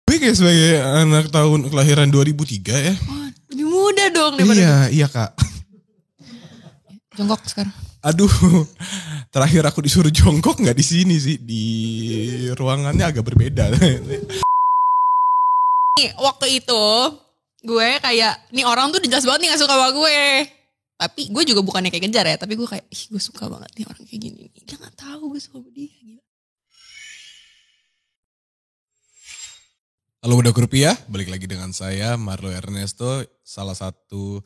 Gue kayak sebagai anak tahun kelahiran 2003 ya. Oh, lebih muda dong daripada Iya Kak. jongkok sekarang. Aduh, terakhir aku disuruh jongkok nggak di sini sih, di ruangannya agak berbeda. Nih, waktu itu gue kayak, nih orang tuh jelas banget nih gak suka sama gue. Tapi gue juga bukannya kayak kejar ya, tapi gue kayak, ih gue suka banget nih orang kayak gini. Dia gak tahu gue suka sama dia. Gila. Halo Budak Rupiah, balik lagi dengan saya Marlo Ernesto, salah satu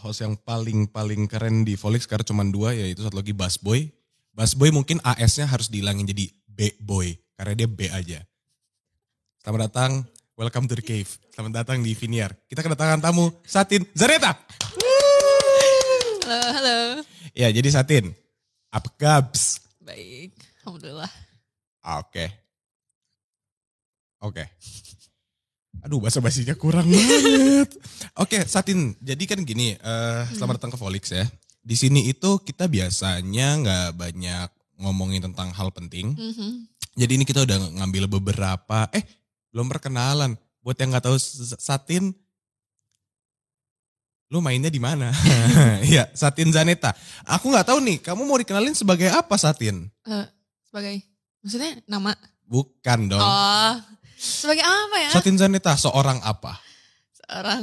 host yang paling keren di Volix karena cuma dua, yaitu satu lagi Busboy. Busboy mungkin AS-nya harus dihilangin jadi B-Boy karena dia B aja. Selamat datang, welcome to the cave. Selamat datang di Viniar. Kita kedatangan tamu Satin Zaneta. Halo. Ya, jadi Satin, apa kabs? Baik, alhamdulillah. Oke. Aduh, basa-basinya kurang banget. Oke, Satin, jadi kan gini, selamat datang ke Volix ya. Di sini itu kita biasanya nggak banyak ngomongin tentang hal penting. Jadi ini kita udah ngambil beberapa, belum perkenalan. Buat yang nggak tahu Satin, lu mainnya di mana? Iya, Satin Zaneta. Aku nggak tahu nih, kamu mau dikenalin sebagai apa Satin? Sebagai, maksudnya nama? Bukan dong. Oh, sebagai apa ya? Satin Zaneta seorang apa? Seorang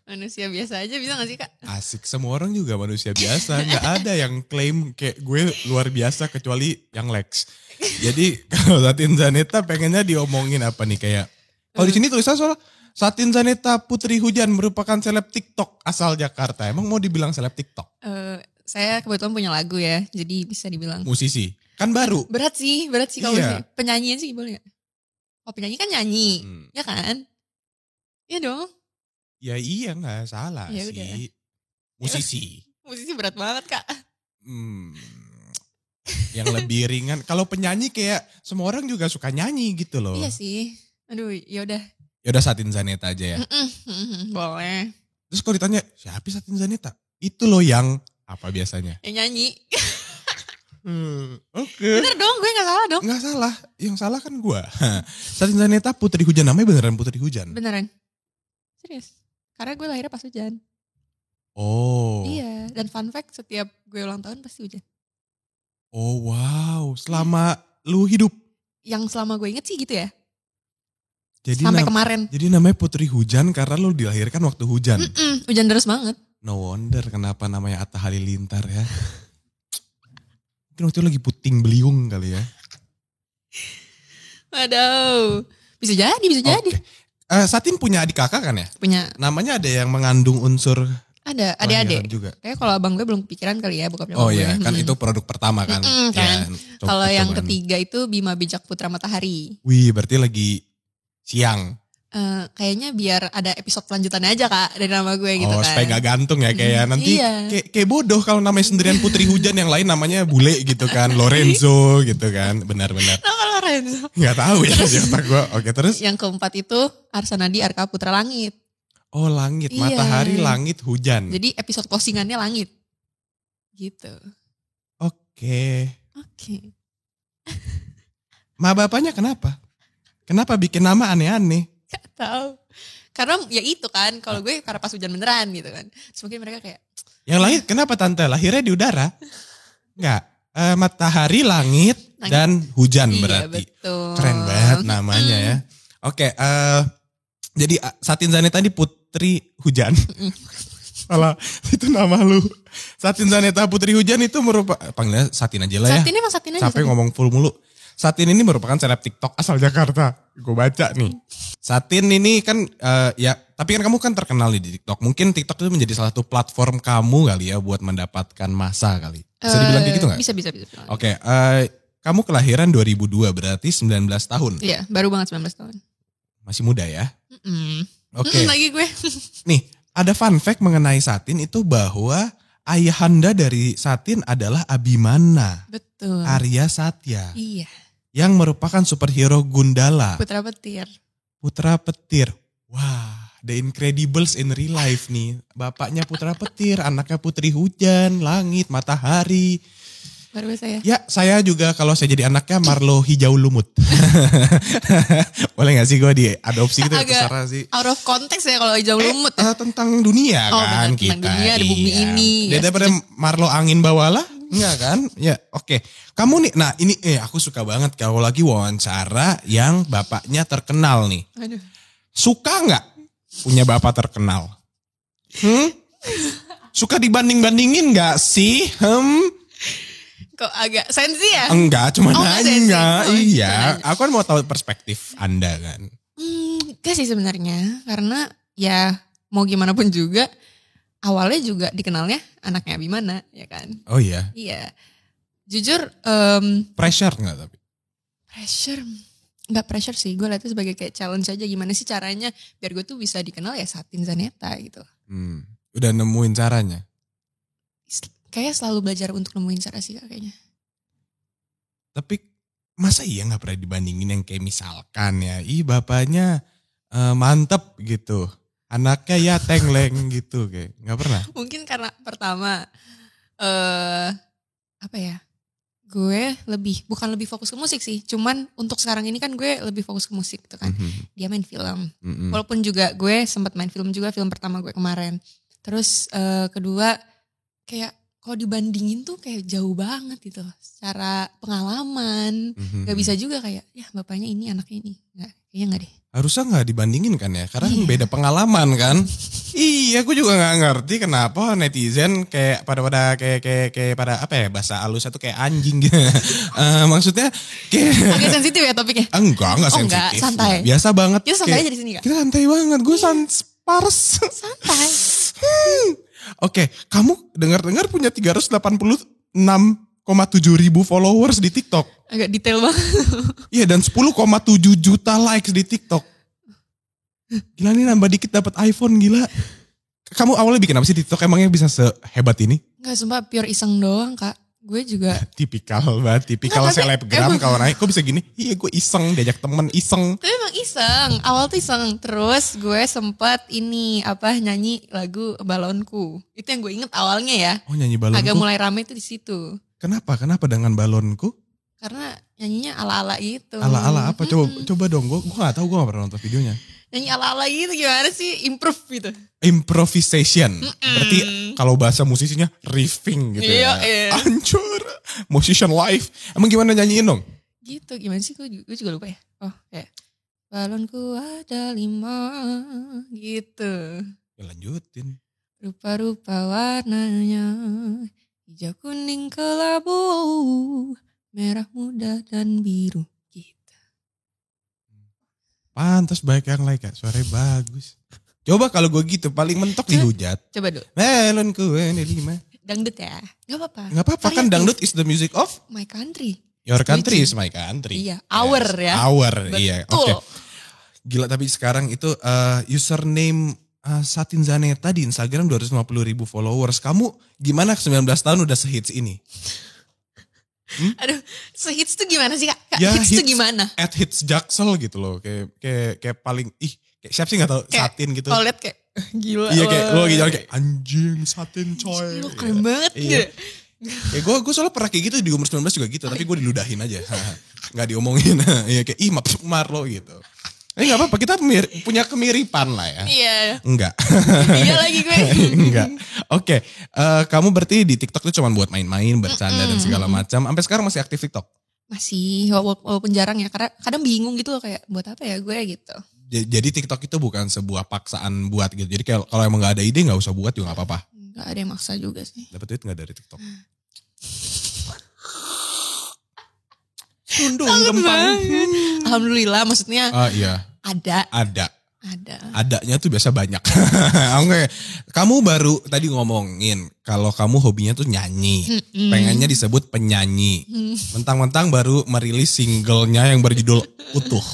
manusia biasa aja, bisa gak sih Kak? Asik, semua orang juga manusia biasa. Gak ada yang klaim kayak gue luar biasa kecuali yang Lex. Jadi kalau Satin Zaneta pengennya diomongin apa nih kayak. Kalau di sini tulisan soal Satin Zaneta Putri Hujan merupakan seleb TikTok asal Jakarta. Emang mau dibilang seleb TikTok? Saya kebetulan punya lagu ya, jadi bisa dibilang. Musisi, kan baru. Berat sih kalau Iya. penyanyian sih boleh gak? Oh penyanyi kan nyanyi, ya kan? Iya dong. Ya iya gak salah Ya sih. udah. Musisi. Musisi berat banget Kak. Yang lebih ringan. Kalau penyanyi kayak semua orang juga suka nyanyi gitu loh. Iya sih. Aduh yaudah. Yaudah Satin Zaneta aja ya. Boleh. Terus kalau ditanya, siapa Satin Zaneta? Itu loh yang apa biasanya? Yang nyanyi. Oke. Bener dong, gue gak salah dong. Nggak salah, yang salah kan gue. Satin Zaneta Putri Hujan, namanya beneran Putri Hujan? Beneran. Serius. Karena gue lahirnya pas hujan. Oh. Iya, dan fun fact setiap gue ulang tahun pasti hujan. Oh wow, selama lu hidup? Yang selama gue inget sih gitu ya. Jadi sampai kemarin. Jadi namanya Putri Hujan karena lu dilahirkan waktu hujan? Hujan deras banget. No wonder kenapa namanya Atta Halilintar ya. Mungkin waktu itu lagi puting beliung kali ya. Waduh. Bisa jadi. Oke. Satin punya adik kakak kan ya? Punya. Namanya ada yang mengandung unsur Ada, adik-adik. juga. Kayak kalau abang gue belum kepikiran kali ya bokap nyokap Oh gue. iya, kan itu produk pertama kan. Kan. Kalau yang percobaan. ketiga itu Bima Bijak Putra Matahari. Wih, berarti lagi siang. Kayaknya biar ada episode selanjutannya aja Kak dari nama gue gitu kan. Supaya gak gantung ya kayak nanti Iya. kayak bodoh kalau namanya sendirian Putri Hujan yang lain namanya bule gitu kan. Lorenzo gitu kan. Benar-benar. Nama Lorenzo. Gak tahu ya di otak gue. Oke terus. Yang keempat itu Arsanadi Arka Putra Langit. Oh langit, Iya. matahari, langit, hujan. Jadi episode closingannya langit. Gitu. Oke. Ma bapaknya kenapa? Kenapa bikin nama aneh-aneh? Gak tahu. Karena ya itu kan, kalau gue karena pas hujan beneran gitu kan. Terus mungkin mereka kayak. Yang langit kenapa tante? Lahirnya di udara? Enggak. Matahari, langit, dan hujan Iya, berarti. Betul. Keren banget namanya ya. Oke, jadi Satin Zaneta ini Putri Hujan. Alah, itu nama lu. Satin Zaneta Putri Hujan itu merupakan, panggilnya Satin aja lah ya. Satin emang Satin aja. Sampai ngomong full mulu. Satin ini merupakan seleb TikTok asal Jakarta. Gue baca nih. Satin ini kan ya, tapi kan kamu kan terkenal nih di TikTok. Mungkin TikTok itu menjadi salah satu platform kamu kali ya buat mendapatkan massa kali. Bisa dibilang kayak gitu gak? Bisa. Oke, kamu kelahiran 2002 berarti 19 tahun. Iya, baru banget 19 tahun. Masih muda ya? Oke. Lagi gue. Nih, ada fun fact mengenai Satin itu bahwa ayahanda dari Satin adalah Abimana. Betul. Arya Satya. Iya. Yang merupakan superhero Gundala. Putra Petir. Putra Petir. Wah, The Incredibles in real life nih. Bapaknya Putra Petir, anaknya Putri Hujan, langit, matahari. Luar biasa ya. Ya, saya juga kalau saya jadi anaknya Marlo hijau lumut. Boleh gak sih gue diadopsi gitu? Agak Terserah sih. out of context ya kalau hijau lumut ya. Tentang dunia Oh, kan benar, kita. tentang dunia, ada bumi ini. Ya, Daripada Marlo angin bawalah. Enggak kan? Ya oke. Kamu nih, nah ini aku suka banget kalau lagi wawancara yang bapaknya terkenal nih. Aduh. Suka nggak punya bapak terkenal? Suka dibanding-bandingin nggak sih? Kok agak sensi ya? Enggak, cuma nggak nanya. sensi. Iya, Cuma nanya. aku kan mau tahu perspektif Anda kan. Enggak sih sebenarnya. Karena ya mau gimana pun juga. Awalnya juga dikenalnya anaknya Abimana ya kan. Oh iya. Iya. Jujur Pressure nggak tapi? pressure. Enggak pressure sih. Gue lihatnya sebagai kayak challenge aja. Gimana sih caranya biar gue tuh bisa dikenal ya Satin Zaneta gitu. Udah nemuin caranya? Kayaknya selalu belajar untuk nemuin cara sih kayaknya. Tapi masa iya gak pernah dibandingin yang kayak misalkan ya, bapaknya mantep gitu. Anaknya ya tengleng gitu kayak, gak pernah? Mungkin karena pertama, apa ya, gue bukan lebih fokus ke musik sih. Cuman untuk sekarang ini kan gue lebih fokus ke musik gitu kan. Dia main film. Walaupun juga gue sempat main film juga, film pertama gue kemarin. Terus kedua kayak kalau dibandingin tuh kayak jauh banget gitu secara pengalaman. Gak bisa juga kayak ya bapaknya ini anaknya ini. Kayaknya gak deh. Harusnya gak dibandingin kan ya, karena kan Iya. beda pengalaman kan. Iya, aku juga gak ngerti kenapa netizen kayak pada kayak pada apa ya, bahasa halusnya tuh kayak anjing gitu. Maksudnya kayak Agak sensitif ya topiknya. enggak Oh, sensitif. enggak, santai. Biasa banget. Kita santai kayak- aja di sini, Kak. Kita santai banget, gue pars. Santai. Oke, kamu dengar-dengar punya 386,7 ribu followers di TikTok. Agak detail banget. Iya, dan 10,7 juta likes di TikTok. Gila nih, nambah dikit dapat iPhone, gila. Kamu awalnya bikin apa sih di TikTok, emangnya bisa sehebat ini? Enggak, sumpah pure iseng doang Kak. Gue juga. Tipikal banget, tipikal Nggak, tapi selebgram emang- kalau naik. Kok bisa gini? Iya, gue iseng, diajak temen iseng. Tapi emang iseng. Awal tuh iseng. Terus gue sempet nyanyi lagu Balonku. Itu yang gue inget awalnya ya. Oh, nyanyi balonku. Agak mulai rame tuh di situ. Kenapa dengan balonku? Karena nyanyinya ala-ala gitu. Ala-ala apa? Coba dong, gue gak tahu, gue gak pernah nonton videonya. Nyanyi ala-ala gitu gimana sih? Improve gitu. Improvisation. Berarti kalau bahasa musisinya riffing gitu Iya, ya. iya. Hancur. Musician live. Emang gimana nyanyiin dong? Gitu, gimana sih? Gue juga lupa ya. Oh, kayak balonku ada 5 gitu. Ya lanjutin. Rupa-rupa warnanya, hijau kuning kelabu, merah muda dan biru gitu. Pantas banyak yang like ya. Suaranya bagus. Coba kalau gue gitu paling mentok dihujat. Coba dulu, Melonku ini 5. dangdut ya. Gak apa-apa. Gak apa-apa kan, Variatif. dangdut is the music of My country. your country Setuju. is my country. Iya, our ya. Our, iya. Oke. Betul. Gila, tapi sekarang itu username Satin Zaneta di Instagram 250 ribu followers. Kamu gimana 19 tahun udah sehits ini? Aduh, sehits tuh gimana sih Kak? Ya, Hits tuh gimana? At hits Jaksel gitu loh. Kayak paling, kayak siapa sih gak tahu, Kayak, Satin gitu. kalau liat kayak, gila. Iya kayak lo lagi jalan wah. kayak anjing Satin coy. Lo keren banget Iya. gitu. Ya gue soalnya pernah kayak gitu di umur 19 juga gitu. Tapi gue diludahin aja. Gak diomongin. Iya kayak Marlo gitu. Gak apa-apa, kita punya kemiripan lah ya. Iya. Enggak. Iya lagi gue. Enggak. Oke, kamu berarti di TikTok tuh cuma buat main-main, bercanda dan segala macam. Sampai sekarang masih aktif TikTok? Masih, walaupun jarang ya. Karena kadang bingung gitu loh kayak buat apa ya gue gitu. Jadi TikTok itu bukan sebuah paksaan buat gitu. Jadi kalau emang gak ada ide gak usah buat juga gak apa-apa. Gak ada yang maksa juga sih. Dapat duit gak dari TikTok? Tundung gempang. Alhamdulillah maksudnya Iya, ada. adanya tuh biasa banyak. Oke, kamu baru tadi ngomongin kalau kamu hobinya tuh nyanyi, pengennya disebut penyanyi. Mentang-mentang baru merilis singlenya yang berjudul Utuh.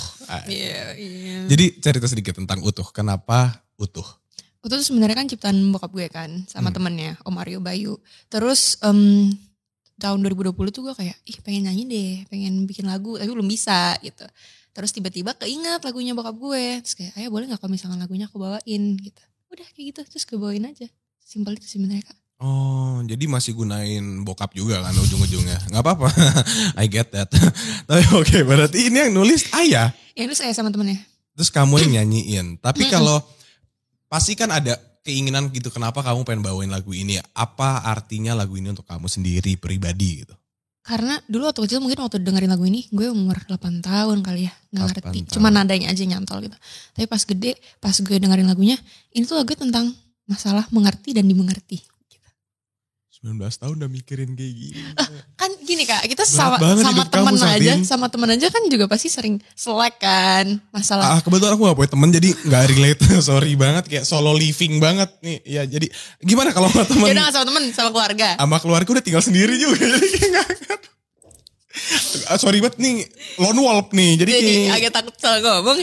Iya. Jadi cerita sedikit tentang Utuh. Kenapa Utuh? Itu tuh sebenarnya kan ciptaan bokap gue kan sama temennya Om Aryo Bayu. Terus tahun 2020 tuh gue kayak pengen nyanyi deh, pengen bikin lagu tapi belum bisa gitu. Terus tiba-tiba keinget lagunya bokap gue. Terus kayak boleh gak kalau misalkan lagunya aku bawain gitu. Udah kayak gitu terus gue bawain aja. Simpel itu sebenarnya Kak. Oh, jadi masih gunain bokap juga kan ujung-ujungnya. Gak apa-apa, I get that. Tapi oke, berarti ini yang nulis ayah. Yang itu saya sama temennya. Terus kamu yang nyanyiin. Tapi kalau pasti kan ada keinginan gitu, kenapa kamu pengen bawain lagu ini? Apa artinya lagu ini untuk kamu sendiri, pribadi gitu? Karena dulu waktu kecil mungkin waktu dengerin lagu ini gue umur 8 tahun kali ya. Gak ngerti. tahun. Cuma nadanya aja nyantol gitu. Tapi pas gede, pas gue dengerin lagunya, ini tuh lagu tentang masalah mengerti dan dimengerti. 19 tahun udah mikirin kayak gini. Kan gini Kak, kita Berat sama banget hidup temen kamu, aja, Satin. sama temen aja kan juga pasti sering selek kan masalah. Kebetulan aku gak punya temen jadi gak relate. Sorry banget, kayak solo living banget nih. Ya jadi gimana kalau sama temen? Ya udah gak sama temen, sama keluarga. Sama keluarga udah tinggal sendiri juga. Jadi kayak gak. Sorry banget nih, lone wolf nih. Jadi agak takut salah ngomong.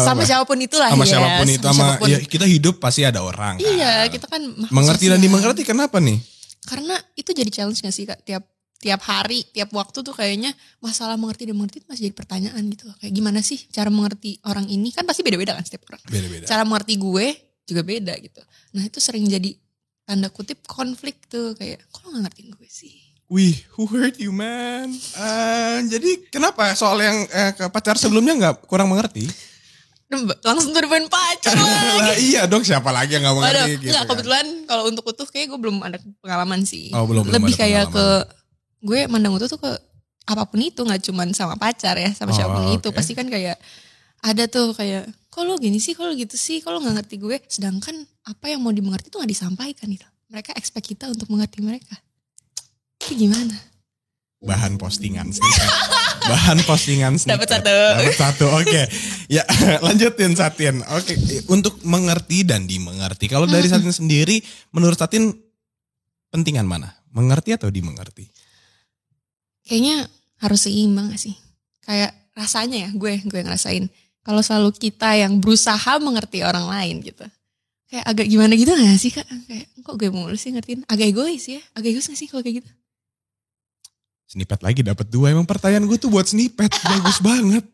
Sama siapapun itulah sama ya. siapapun itu, sama siapapun. ya, kita hidup pasti ada orang. Iya, kan. kita kan mengerti dan sosial. dimengerti kenapa nih? Karena itu jadi challenge gak sih Kak? Tiap hari, tiap waktu tuh kayaknya masalah mengerti dan mengerti itu masih jadi pertanyaan gitu loh. Kayak gimana sih cara mengerti orang ini? Kan pasti beda-beda kan setiap orang. Beda-beda. Cara mengerti gue juga beda gitu. Nah itu sering jadi tanda kutip konflik tuh. Kayak kok lo gak ngertiin gue sih? Wih, who hurt you man? Jadi kenapa soal yang ke pacar sebelumnya gak kurang mengerti? Langsung tuh depan pacar Lah, lagi. iya dong, siapa lagi yang gak mengerti? Waduh, gitu enggak kan. kebetulan kalau untuk utuh kayak gue belum ada pengalaman sih. Oh, belum Lebih ada kayak pengalaman. ke gue mandang utuh tuh ke apapun itu, nggak cuman sama pacar ya, sama siapapun itu. oke. Pasti kan kayak ada tuh kayak kok lo gini sih, kok lo gitu sih, kok lo nggak ngerti gue. Sedangkan apa yang mau dimengerti tuh nggak disampaikan gitu. Mereka expect kita untuk mengerti mereka. Itu gimana? Bahan postingan snippet. Bahan postingan snippet. Dapat satu, oke. Ya, lanjutin Satin. Oke, untuk mengerti dan dimengerti. Kalau dari Satin sendiri, menurut Satin pentingan mana? Mengerti atau dimengerti? Kayaknya harus seimbang gak sih? Kayak rasanya ya, gue ngerasain. Kalau selalu kita yang berusaha mengerti orang lain gitu. Kayak agak gimana gitu gak sih Kak? Kayak kok gue mulu sih ngertiin? Agak egois ya? Agak egois gak sih kalau kayak gitu? Snippet lagi dapat 2. Emang pertanyaan gue tuh buat snippet. Bagus banget.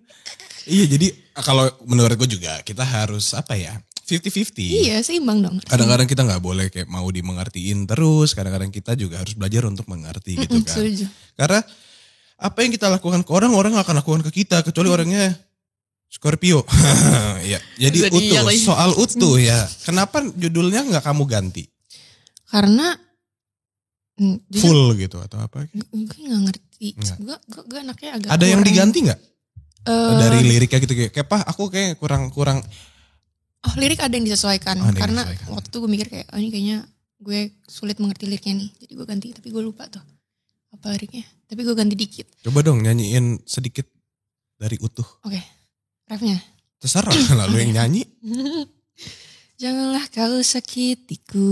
Iya, jadi kalau menurut gue juga kita harus apa ya? 50-50. Iya seimbang dong. Kadang-kadang kita gak boleh kayak mau dimengertiin terus. Kadang-kadang kita juga harus belajar untuk mengerti gitu kan. Setuju. Karena apa yang kita lakukan ke orang gak akan lakukan ke kita. Kecuali orangnya Scorpio. Ya, jadi Zodiac utuh. lagi. Soal utuh ya. Kenapa judulnya gak kamu ganti? Karena jujur, Full gitu atau apa? gue gak ngerti. Enggak. Gue anaknya agak Ada yang kurang. diganti gak? Eh, Dari liriknya gitu kayak Pak aku kayak kurang. Oh lirik ada yang disesuaikan. Oh, ada yang Karena disesuaikan. waktu itu gue mikir kayak ini kayaknya gue sulit mengerti liriknya nih. Jadi gue ganti tapi gue lupa tuh apa liriknya. Tapi gue ganti dikit. Coba dong nyanyiin sedikit dari utuh. Oke, refnya. Terserah lalu yang nyanyi. Janganlah kau sakitiku,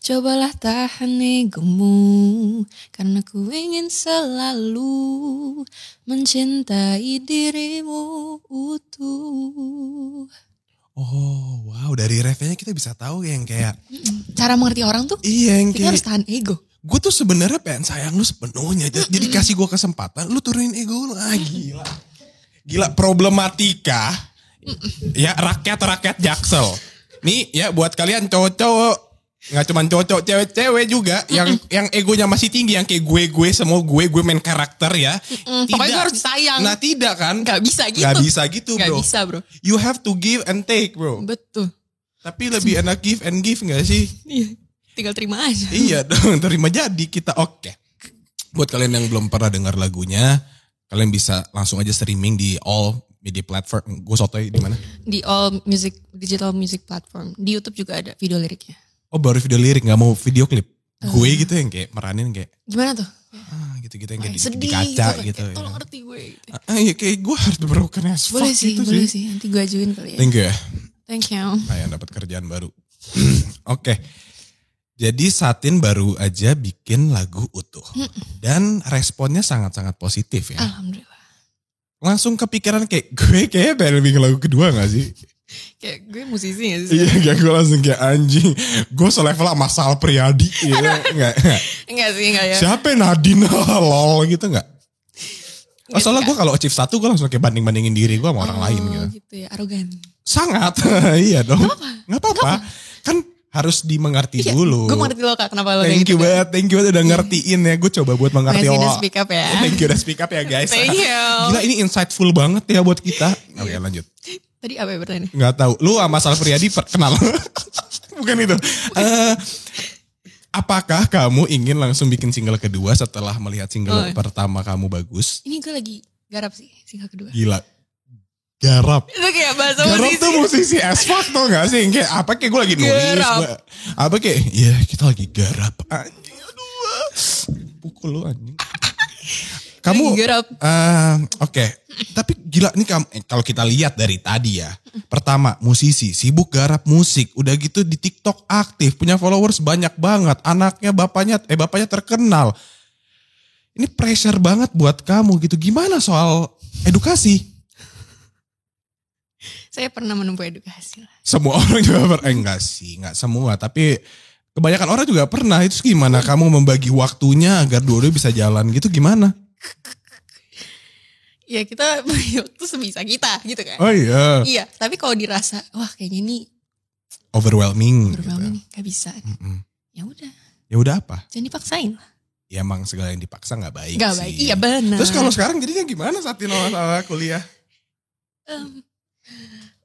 cobalah tahan egomu, karena ku ingin selalu mencintai dirimu utuh. Oh wow, dari refnya kita bisa tahu yang kayak Cara mengerti orang tuh iya yang kita kayak harus tahan ego. gue tuh sebenarnya pengen sayang lu sepenuhnya. Jadi kasih gue kesempatan, lu turunin ego lu. Gila. Gila problematika. Ya rakyat Jaksel. Nih ya buat kalian cowok-cowok, nggak cuman cowok cewek-cewek juga yang egonya masih tinggi, yang kayak gue semua gue main karakter ya. Pokoknya gue harus disayang. Nah tidak kan? Gak bisa gitu. Gak bisa gitu Gak bro. bisa bro. You have to give and take bro. Betul. Tapi lebih enak give and give gak sih? Iya. Tinggal terima aja. Iya dong, terima jadi kita oke. Buat kalian yang belum pernah dengar lagunya, kalian bisa langsung aja streaming di all media platform. Gue sotoy di mana? Di all music, digital music platform. Di YouTube juga ada video liriknya. Oh baru video lirik, nggak mau video klip. Gue gitu yang kayak meranin kayak Gimana tuh? gitu-gitu yang kayak Sedih di kaca gitu. Kayak, tolong ngerti gue. Gitu. Iya kayak gue harus broken as fuck Boleh sih, gitu boleh sih. Nanti gue ajuin kali ya. Thank you ya. Thank you. Ayah dapat kerjaan baru. Oke. Jadi Satin baru aja bikin lagu utuh. Dan responnya sangat-sangat positif ya. Alhamdulillah. Langsung kepikiran kayak gue kayaknya pengen bikin lagu kedua gak sih? Kayak gue musisi gak sih? Iya kayak gue langsung kayak anjing. Gue selevel sama Sal Priadi gitu. Enggak sih, enggak ya. Siapa Nadine lol gitu gak? Oh, soalnya gue kalau achieve 1 gue langsung kayak banding-bandingin diri gue sama orang lain gitu. Gitu ya, arogan. Sangat, iya dong. Gak apa-apa. Kan harus dimengerti Iya, dulu. gue mengerti lo Kak, kenapa lo kayak Thank you gitu. banget udah ngertiin ya. Gue coba buat mengerti Makasih lo. udah speak up ya. Thank you udah speak up ya guys. Thank you. Gila ini insightful banget ya buat kita. Oke lanjut. Tadi apa ya bertanya? Nggak tahu. Lu sama Sal Priadi kenal? Bukan itu. Apakah kamu ingin langsung bikin single kedua setelah melihat single pertama kamu bagus? Ini gue lagi garap sih single kedua. Gila. Garap. Itu kayak bahasa Garap musisi. tuh musisi as fuck tau gak sih? Kayak apa kayak gue lagi nulis. Garap. Apa kayak ya kita lagi garap. Anjing aduh. Pukul lu anjing. Kamu Lagi garap. Oke. Tapi gila nih kalau kita lihat dari tadi ya. Pertama musisi sibuk garap musik. Udah gitu di TikTok aktif. Punya followers banyak banget. Anaknya bapaknya terkenal. Ini pressure banget buat kamu gitu. Gimana soal edukasi? Saya pernah menempuh edukasi lah. Semua orang juga pernah. Enggak sih. Enggak semua. Tapi kebanyakan orang juga pernah. Itu gimana kamu membagi waktunya agar dua-dua bisa jalan gitu gimana? Ya kita bagi waktu sebisa kita gitu kan. Oh iya. Iya, tapi kalau dirasa wah kayaknya ini Overwhelming. overwhelming gak bisa. Ya udah, Ya udah apa? jangan dipaksain lah. Ya emang segala yang dipaksa gak baik Gak sih. baik, iya benar. Terus kalau sekarang jadinya gimana saat ini masalah kuliah?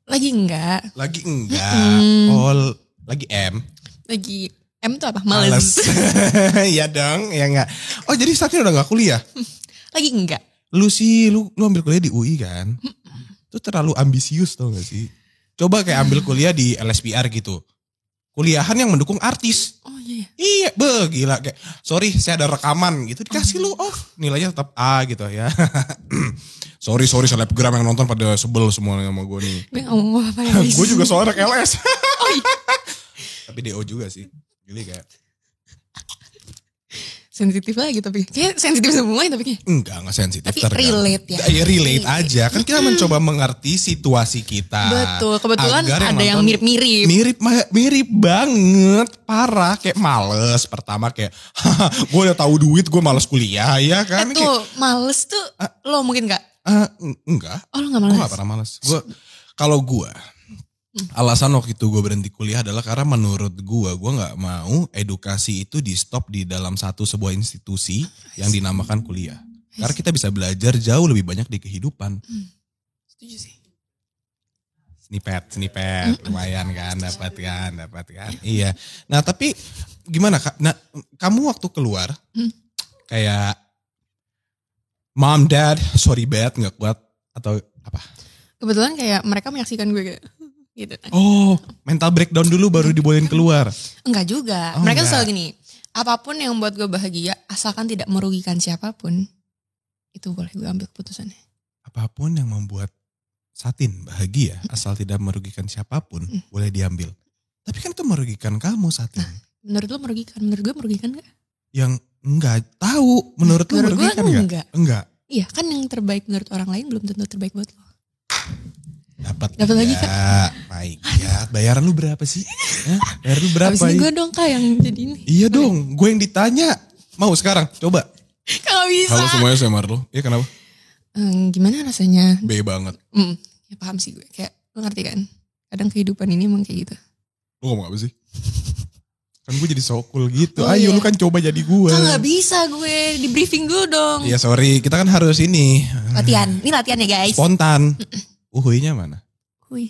Lagi enggak, Lagi enggak. Oh lagi M. lagi M tuh apa? Males. Iya dong, ya enggak. Oh jadi saat ini udah gak kuliah? Lagi enggak. Lu ambil kuliah di UI kan? Itu terlalu ambisius tau gak sih? Coba kayak ambil kuliah di LSPR gitu. Kuliahan yang mendukung artis. Oh iya. Iya, gila kayak sorry saya ada rekaman gitu dikasih lu. Oh, nilainya tetap A gitu ya. sorry selebgram yang nonton pada sebel semuanya sama gue nih. Gue gak mau apa ya. Gue juga soal anak LS. Oh iya. Tapi DO juga sih. Jadi kayak Sensitif lagi tapi. Kayak sensitif semua tapi kayak. enggak sensitif. Tapi relate ya. Ya relate aja. Kan kita mencoba mengerti situasi kita. Betul, kebetulan Agar ada yang nonton mirip-mirip. Mirip banget. Parah. Kayak males. Pertama kayak gue udah tahu duit gue males kuliah ya kan. Itu males tuh lo mungkin gak? Enggak. Oh lo gak males? Gue gak pernah males. Kalau gue alasan waktu itu gue berhenti kuliah adalah karena menurut gue gak mau edukasi itu di stop di dalam sebuah institusi yang dinamakan kuliah. Karena kita bisa belajar jauh lebih banyak di kehidupan. Setuju sih. Snippet, lumayan kan, dapat kan. Iya. Nah tapi gimana Kak? Nah kamu waktu keluar kayak mom, dad, sorry bad gak kuat atau apa? Kebetulan kayak mereka menyaksikan gue kayak gitu. Oh, mental breakdown dulu baru dibolehin keluar. Enggak juga. Oh, Mereka tuh enggak. selalu gini, apapun yang membuat gue bahagia, asalkan tidak merugikan siapapun, itu boleh gue ambil keputusannya. Apapun yang membuat Satin bahagia, asal tidak merugikan siapapun, boleh diambil. Tapi kan itu merugikan kamu Satin. Menurut lo merugikan? Menurut gue merugikan gak? Yang enggak tahu, menurut lo Menurut gue merugikan enggak. Enggak. Iya kan yang terbaik menurut orang lain belum tentu terbaik buat lo. Dapat lagi Kak. My God, bayaran lu berapa sih? Bayaran lu berapa? Abis ini gue dong Kak yang jadi ini. Iya dong, gue yang ditanya. Mau sekarang, coba. Kalau bisa. Halo semuanya, saya Marlo. Iya kenapa? Gimana rasanya? B banget. Ya paham sih gue. Kayak lo ngerti kan? Kadang kehidupan ini emang kayak gitu. Lu ngomong apa sih? Kan gue jadi so cool gitu. Oh, Ayo iya. lu kan coba jadi gue. Kan gak bisa gue. Di briefing dulu dong. Iya sorry, kita kan harus ini. Latihan. Ini latihan ya guys. Spontan. Uhuinya mana? Wih.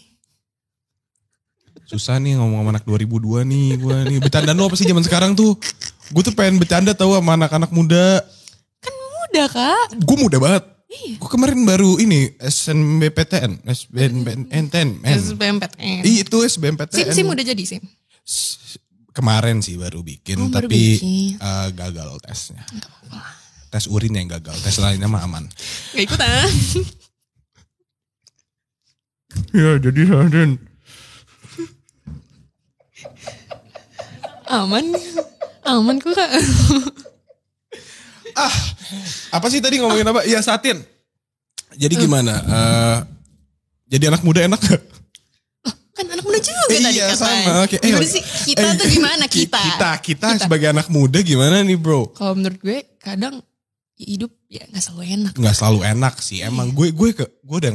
Susah nih ngomong sama anak 2002 nih. Gue nih. Bercanda lu apa sih zaman sekarang tuh? Gue tuh pengen bercanda tau sama anak-anak muda. Udah Kak. Gue muda banget. Iya. Gue kemarin baru ini SNBPTN. SBMPTN. SBMPTN. Itu SBMPTN. SIM udah jadi SIM. Kemarin sih baru bikin. Oh, baru tapi bikin. gagal tesnya. Tes urin yang gagal. Tes lainnya mah aman. Gak ikutan. Ya jadi Satin. Aman kok Kak. Apa sih tadi ngomongin apa? Iya Satin. Jadi gimana? Jadi anak muda enak gak? Kan anak muda juga tadi Iya katanya. sama. Oke. Gimana sih? Kita tuh gimana kita? Kita sebagai anak muda gimana nih bro? Kalau menurut gue kadang hidup ya gak selalu enak. Nggak selalu enak sih. Emang gue udah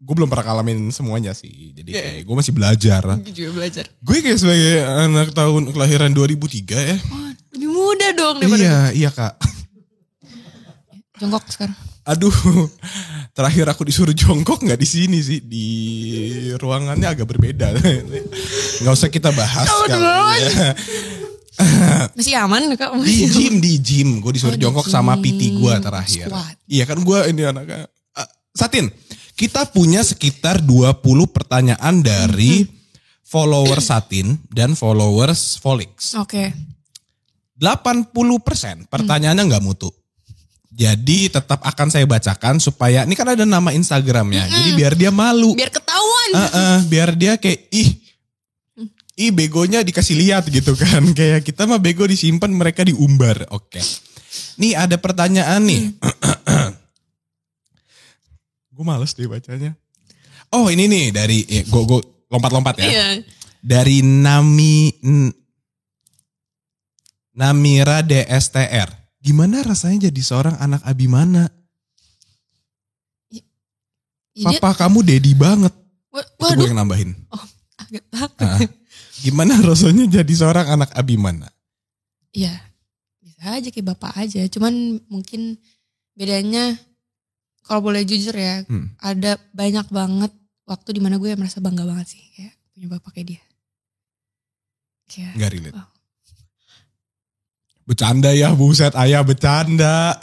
gue belum pernah ngalamin semuanya sih. Jadi kayak gue masih belajar. Gue juga belajar. Gue kayak sebagai anak tahun kelahiran 2003 ya. Oh, lebih muda dong daripada Iya Kak. jongkok sekarang. Aduh, terakhir aku disuruh jongkok nggak di sini sih, di ruangannya agak berbeda. Nggak usah kita bahas. Masih aman Kak? Di gym, gue disuruh jongkok sama PT gue terakhir. Squat. Iya kan gue ini anaknya. Satin, kita punya sekitar 20 pertanyaan dari followers Satin dan followers Volix. Oke. 80% pertanyaannya nggak mutu. Jadi tetap akan saya bacakan supaya, ini kan ada nama Instagramnya. Jadi biar dia malu. Biar ketahuan. Biar dia kayak, ih begonya dikasih lihat gitu kan. Kayak kita mah bego disimpan, mereka diumbar. Oke. Nih ada pertanyaan nih. Gue males deh bacanya. Oh ini nih dari, gue lompat-lompat ya. Iya. Dari Namira DSTR. Gimana rasanya jadi seorang anak Abimana? Papa kamu daddy banget. Itu gue yang nambahin. Oh, agak takut. Gimana rasanya jadi seorang anak Abimana? Iya, bisa aja kayak bapak aja. Cuman mungkin bedanya, kalau boleh jujur ya, ada banyak banget waktu dimana gue merasa bangga banget sih. Kayak punya bapak kayak dia. Kayak, Gak relate. Oh. Bercanda ya, buset ayah bercanda.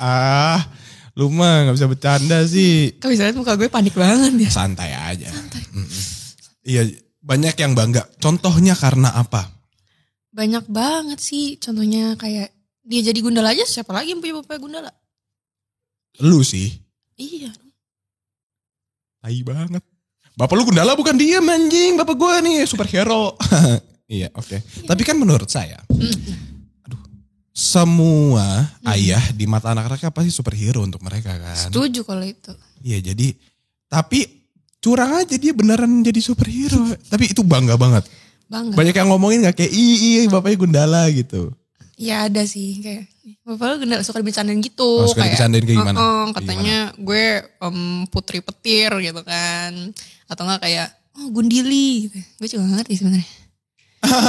Lu mah gak bisa bercanda sih. Kau bisa lihat muka gue panik banget ya. Santai aja. Iya, banyak yang bangga. Contohnya karena apa? Banyak banget sih. Contohnya kayak dia jadi gundala aja, siapa lagi yang punya bapak gundala? Lu sih. Iya. Tai banget. Bapak lu gundala bukan dia anjing. Bapak gue nih superhero. Iya, oke. Tapi kan menurut saya, semua ayah di mata anak-anaknya pasti superhero untuk mereka kan. Setuju kalau itu. Iya jadi, tapi curang aja dia beneran jadi superhero. Tapi itu bangga banget. Bangga. Banyak yang ngomongin gak kayak, bapaknya gundala gitu. Ya ada sih kayak, bapak lu gundala suka dibicarain gitu. Oh, suka dibicarain kayak gimana? Katanya gue putri petir gitu kan. Atau gak kayak, Gundili gitu. Gue juga gak ngerti sebenarnya.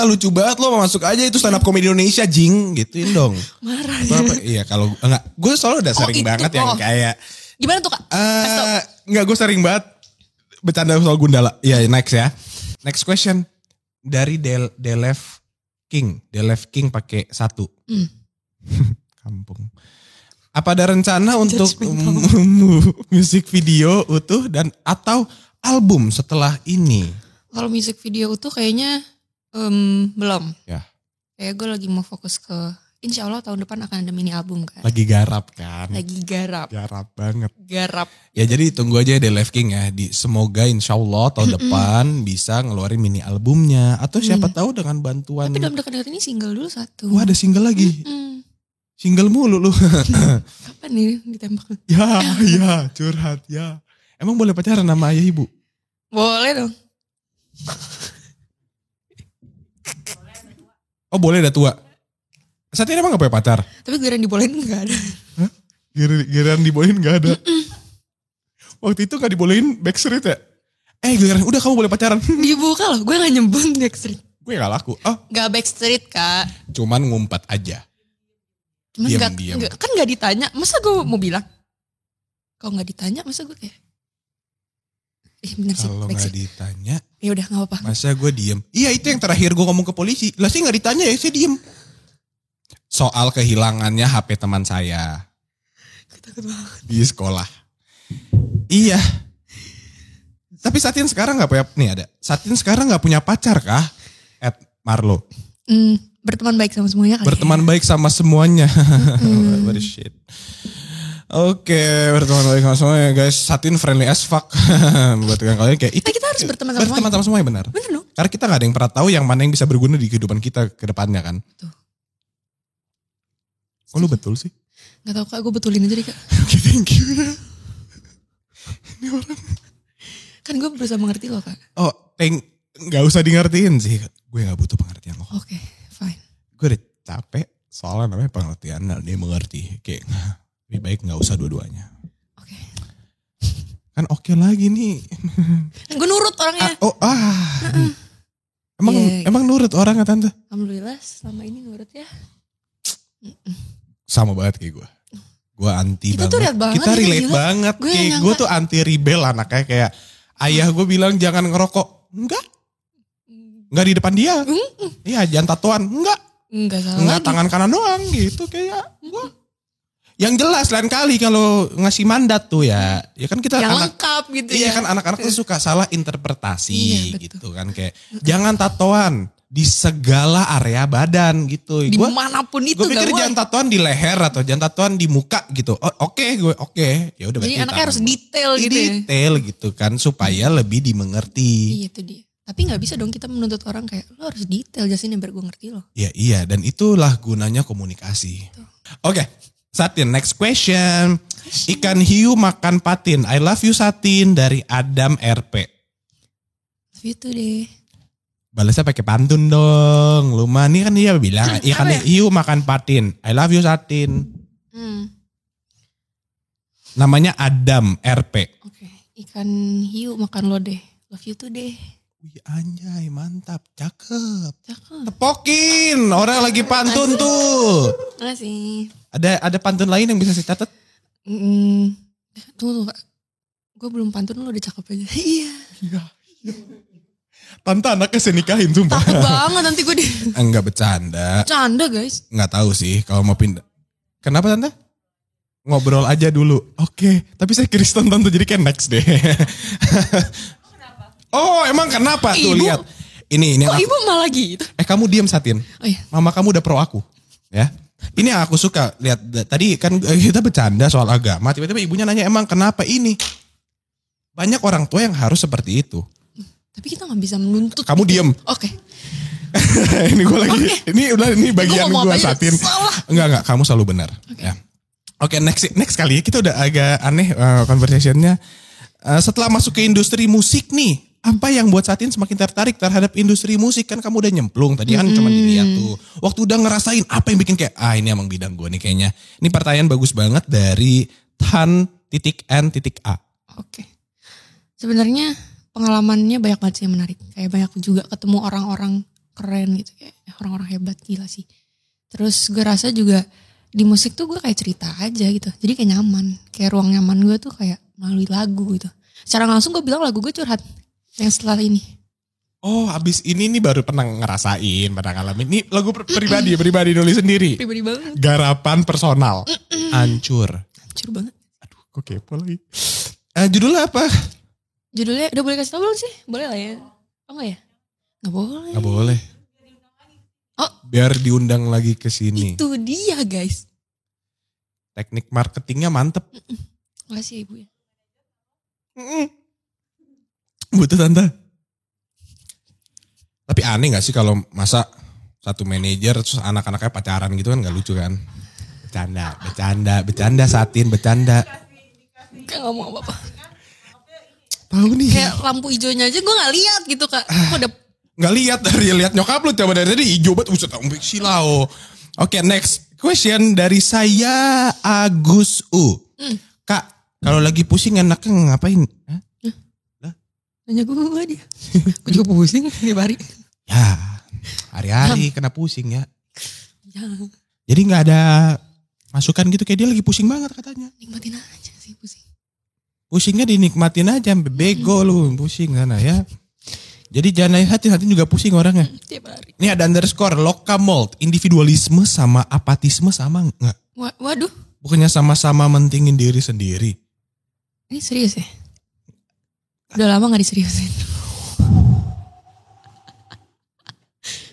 Lucu banget lo masuk aja itu stand up comedy Indonesia jing gituin dong. Marah Iya kalau enggak gue selalu udah sering banget yang kayak gimana tuh Kak? Enggak gue sering banget bercanda soal gundala. Iya next ya. Next question dari Delef King pakai 1. Kampung. Apa ada rencana untuk musik video utuh dan atau album setelah ini? Kalau musik video utuh kayaknya belum. Ya. Kayak gue lagi mau fokus ke, insya Allah tahun depan akan ada mini album kan. Lagi garap kan. Lagi garap. Garap banget. Garap. Ya jadi tunggu aja The Live King ya. Semoga insya Allah tahun depan bisa ngeluarin mini albumnya. Atau siapa tahu dengan bantuan. Tapi dalam dekat-dekat ini single dulu 1. Wah ada single lagi. Single mulu lu. Kapan nih ditembak? Ya curhat ya. Emang boleh pacaran sama ayah ibu? Boleh dong. Oh boleh udah tua. Saat ini emang gak punya pacar? Tapi giliran dibolehin gak ada. Hah? Giliran dibolehin gak ada? Waktu itu gak dibolehin Backstreet ya? Giliran udah kamu boleh pacaran. Dibuka loh, gue gak nyembun Backstreet. Gue gak laku. Gak Backstreet Kak. Cuman ngumpat aja. Cuman diam. Kan gak ditanya, masa gue mau bilang? Kalau gak ditanya masa gue kayak. Bener sih. Kalau gak ditanya. Ya udah gak apa-apa. Masa gue diem. Iya itu yang terakhir gue ngomong ke polisi. Lah sih gak ditanya ya saya diem. Soal kehilangannya HP teman saya. Takut banget. Di sekolah. Iya. Tapi Satin sekarang gak punya. Nih ada. Satin sekarang gak punya pacar kah? Marlo. Berteman baik sama semuanya kali. Berteman baik sama semuanya. What the shit. Oke, berteman baik sama semuanya guys. Satin friendly as fuck. Buat kalian kayak itu. Kita harus berteman sama semuanya. Berteman sama semuanya benar. Bener dong. Karena kita gak ada yang pernah tahu yang mana yang bisa berguna di kehidupan kita ke depannya kan. Tuh. Kok lu betul sih? Gak tau Kak, gue betulin aja deh Kak. Oke, thank you. Ini orang. Kan gue berusaha mengerti loh Kak. Oh, gak usah di ngertiin sih. Gue gak butuh pengertian lo. Oke, fine. Gue udah capek soalnya namanya pengertian. Nah, dia mengerti. Kayak lebih baik gak usah dua-duanya. Oke. Kan oke lagi nih. Gue nurut orangnya. Emang nurut orangnya tante? Alhamdulillah selama ini nurut ya. Sama banget kayak gue. Gue anti Kita banget. tuh liat banget. Kita relate banget. Gue tuh anti rebel anaknya kayak ayah gue bilang jangan ngerokok. Enggak di depan dia. Iya jangan tatoan. Enggak salah. Enggak tangan kanan doang gitu kayak gue. Yang jelas lain kali kalau ngasih mandat tuh ya kan kita yang lengkap gitu ya. Iya kan anak-anak tuh suka salah interpretasi gitu kan kayak jangan tatoan di segala area badan gitu. Dimanapun itu gue pikir jangan tatoan di leher atau jangan tatoan di muka gitu. Oke. Ya udah. Jadi anaknya harus detail gitu ya. Detail gitu kan supaya lebih dimengerti. Iya itu dia. Tapi nggak bisa dong kita menuntut orang kayak lo harus detail jelasin biar gue ngerti lo. Iya dan itulah gunanya komunikasi. Oke. Satin, next question. Ikan hiu makan patin. I love you Satin dari Adam RP. Love you too deh. Balasnya pakai pantun dong. Lumani kan dia bilang ikan hiu makan patin. I love you Satin. Namanya Adam RP. Oke. Ikan hiu makan lo deh. Love you too deh. Wih anjay mantap. Cakep. Tepokin. Orang lagi pantun tuh. Makasih. Ada pantun lain yang bisa saya catat? Tunggu Kak. Gue belum pantun lo udah cakep aja. Iya. Tante anaknya saya nikahin sumpah. Takut banget nanti gue Enggak bercanda. Bercanda guys. Enggak tahu sih kalau mau pindah. Kenapa tante? Ngobrol aja dulu. Oke. Tapi saya Kristen tante jadi kayak next deh. Oh emang kenapa tuh lihat. Ini kok ibu malah gitu? Kamu diam Satin. Oh iya. Mama kamu udah pro aku. Ya. Ini yang aku suka lihat tadi kan kita bercanda soal agama, tiba-tiba ibunya nanya emang kenapa ini? Banyak orang tua yang harus seperti itu. Tapi kita nggak bisa menuntut. Kamu diem. Oke. Ini gue lagi, ini bagian gue Satin. Enggak, kamu selalu benar. Okay. Ya. Oke, next kali kita udah agak aneh conversationnya. Setelah masuk ke industri musik nih, apa yang buat Satin semakin tertarik terhadap industri musik? Kan kamu udah nyemplung, tadi kan cuma dilihat tuh. Waktu udah ngerasain, apa yang bikin kayak, ini emang bidang gue nih kayaknya. Ini pertanyaan bagus banget dari Tan.N.A. Oke. Sebenarnya pengalamannya banyak banget sih yang menarik. Kayak banyak juga ketemu orang-orang keren gitu. Kayak orang-orang hebat, gila sih. Terus gue rasa juga di musik tuh gue kayak cerita aja gitu. Jadi kayak nyaman. Kayak ruang nyaman gue tuh kayak melalui lagu gitu. Secara langsung gue bilang lagu gue curhat. Yang setelah ini. Oh abis ini nih baru pernah ngerasain, pernah ngalamin. Ini lagu pribadi nulis sendiri. Pribadi banget. Garapan personal. Hancur banget. Aduh kok kepo lagi. Judulnya apa? Judulnya udah boleh kasih tau belum sih? Boleh lah ya. Oh enggak ya? Gak boleh. Oh. Biar diundang lagi ke sini. Itu dia guys. Teknik marketingnya mantep. Makasih ya ibu ya. Butuh tante. Tapi aneh gak sih kalau masa satu manajer terus anak-anaknya pacaran gitu kan gak lucu kan? Bercanda Satin, bercanda. Gak ngomong apa-apa. Tahu nih. Kayak lampu hijaunya aja gue gak lihat gitu Kak. Gak lihat dari lihat nyokap lu coba dari tadi hijau banget uset silau. Oke, next question dari saya Agus U. Kak, kalau lagi pusing enaknya ngapain? Nanya gue dia. Gue juga pusing tiap hari. Ya, hari-hari kena pusing ya. Ya. Jadi gak ada masukan gitu kayak dia lagi pusing banget katanya. Nikmatin aja sih pusing. Pusingnya dinikmatin aja, bego lu pusing sana ya. Jadi jangan hati juga pusing orangnya. Tiap hari. Ini ada underscore, lokamold, individualisme sama apatisme sama enggak? Waduh. Bukannya sama-sama mentingin diri sendiri. Ini serius ya? Udah lama gak diseriusin.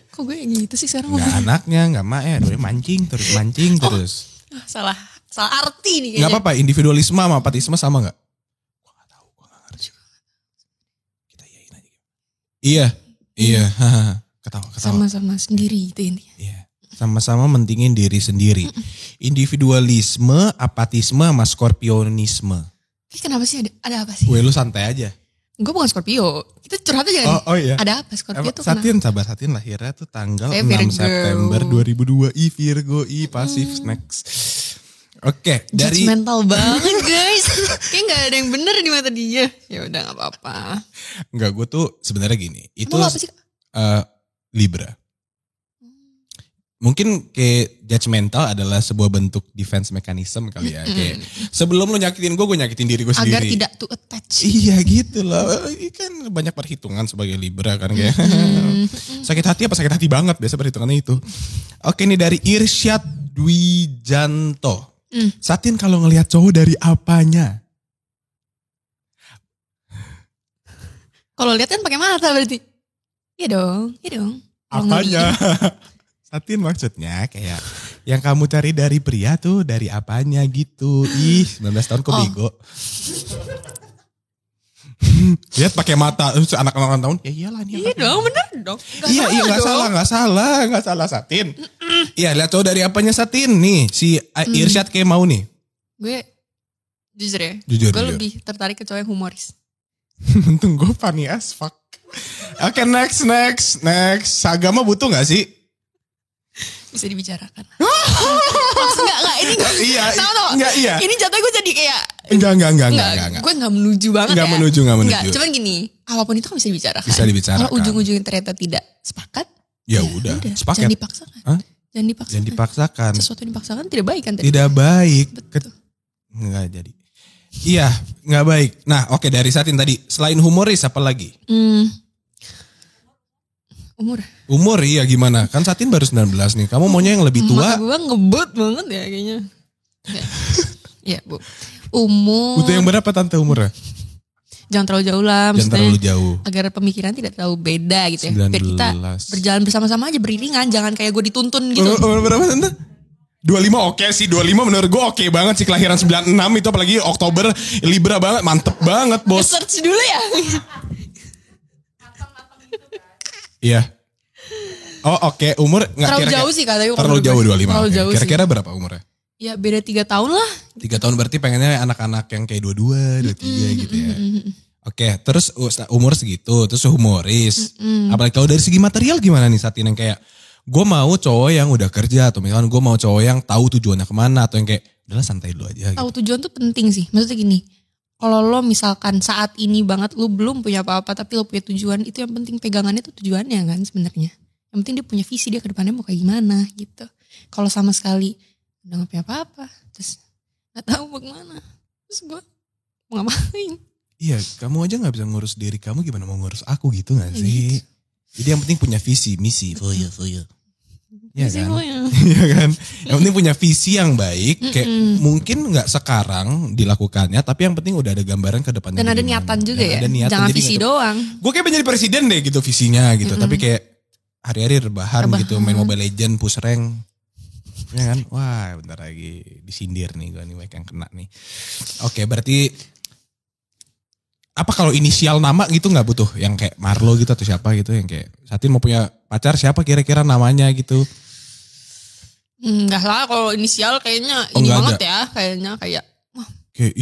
Kok gue gitu sih sekarang? Gak anaknya, gak mancing terus. Salah arti nih kayaknya. Gak apa-apa, individualisme sama apatisme sama gak? Gue gak tahu, gue gak ngerti. Kita iyain aja. Iya. Ketawa. Sama-sama sendiri itu intinya. Iya. Sama-sama mentingin diri sendiri. Individualisme, apatisme sama skorpionisme. Kenapa sih ada apa sih? Gue lu santai aja. Gue bukan Scorpio. Kita curhat aja kan? Oh iya. Ada apa Scorpio tuh? Satin lahirnya tuh tanggal 6 September 2002. Virgo, pasif snacks. Oke, dari judgmental banget guys. Kayak gak ada yang bener di mata dia. Ya udah gak apa-apa. Enggak, gue tuh sebenarnya gini. Itu Emang apa sih? Libra. Mungkin kayak judgmental adalah sebuah bentuk defense mechanism kali ya. Kayak sebelum lu nyakitin gue nyakitin diri gue sendiri. Agar tidak too attach. Iya gitu loh. Kan banyak perhitungan sebagai Libra kan kayak. Sakit hati apa sakit hati banget biasa perhitungannya itu. Oke, ini dari Irsyad Dwijanto. Satin kalau ngelihat cowok dari apanya? Kalau lihat kan pakai mata berarti. Iya dong. Kalau Apanya? Satin maksudnya kayak yang kamu cari dari pria tuh dari apanya gitu. 19 tahun kok bego. Lihat pakai mata anak-anak tahun. Ya iyalah nih. Iya dong, bener dong. Iya nggak salah Satin. Iya lihat cowok dari apanya Satin nih. Si Irsyad kayak mau nih. Gue jujur ya. Jujur. Gue lebih tertarik ke cowok yang humoris. Untung gue funny as fuck. Oke, next. Agama butuh gak sih? Bisa dibicarakan. Maksudnya enggak ini enggak. Iya. Tahu. Enggak iya. Ini jatuhnya gue jadi kayak Enggak. Gue enggak menuju banget Enggak ya. menuju. Enggak, cuman gini, apapun itu kan bisa dibicarakan. Bisa dibicarakan. Kalau ujung-ujungnya ternyata tidak sepakat, ya udah. Sepakat. Jangan dipaksakan. Hah? Jangan dipaksakan. Sesuatu yang dipaksakan tidak baik kan tadi. Tidak baik. Betul. Enggak jadi. Iya, enggak baik. Nah, oke dari Satin tadi, selain humoris apa lagi? Umur iya gimana? Kan Satin baru 19 nih. Kamu maunya yang lebih tua? Mata gue ngebut banget ya kayaknya. Iya, Bu. Umur. Butuh yang berapa tante umurnya? Jangan terlalu jauh lah. Jangan terlalu jauh. Agar pemikiran tidak terlalu beda gitu ya. 19. Biar kita berjalan bersama-sama aja beriringan. Jangan kayak gue dituntun gitu. Umur berapa tante? 25 oke sih. 25 menurut gue oke banget sih. Kelahiran 96 itu apalagi Oktober. Libra banget. Mantep banget bos. Search dulu ya. Iya. Oh oke. Umur gak terlalu jauh sih katanya. Terlalu jauh 25. Terlalu jauh sih. Kira-kira berapa umurnya? Ya beda 3 tahun lah. 3 tahun berarti pengennya anak-anak yang kayak 22, 23 gitu ya. Oke, terus umur segitu, terus humoris. Apalagi kalau dari segi material gimana nih Satin yang kayak gue mau cowok yang udah kerja atau misalkan gue mau cowok yang tahu tujuannya kemana atau yang kayak udahlah santai dulu aja. Tahu tujuan tuh penting sih. Maksudnya gini, kalau lo misalkan saat ini banget lo belum punya apa-apa tapi lo punya tujuan, itu yang penting pegangannya tuh tujuannya kan sebenarnya. Yang penting dia punya visi dia ke depannya mau kayak gimana gitu. Kalau sama sekali udah gak punya apa-apa, terus gak tahu mau kemana, terus gue mau ngapain? Iya, kamu aja gak bisa ngurus diri kamu, gimana mau ngurus aku gitu gak sih? Gitu. Jadi yang penting punya visi, misi. Iya kan? Iya kan? Yang penting punya visi yang baik, kayak mungkin gak sekarang dilakukannya, tapi yang penting udah ada gambaran ke depannya. Dan ada niatan juga ya, jangan visi doang. Gue kayak pengen jadi presiden deh gitu visinya gitu, tapi kayak hari-hari rebahan gitu, main Mobile Legend, push rank. Ya kan? Wah bentar lagi disindir nih gue nih yang kena nih. Oke berarti apa kalau inisial nama gitu gak butuh? Yang kayak Marlo gitu atau siapa gitu yang kayak Satin mau punya pacar siapa kira-kira namanya gitu? Enggak lah kalau inisial kayaknya ini banget ada. Ya. Kayaknya kayak wah,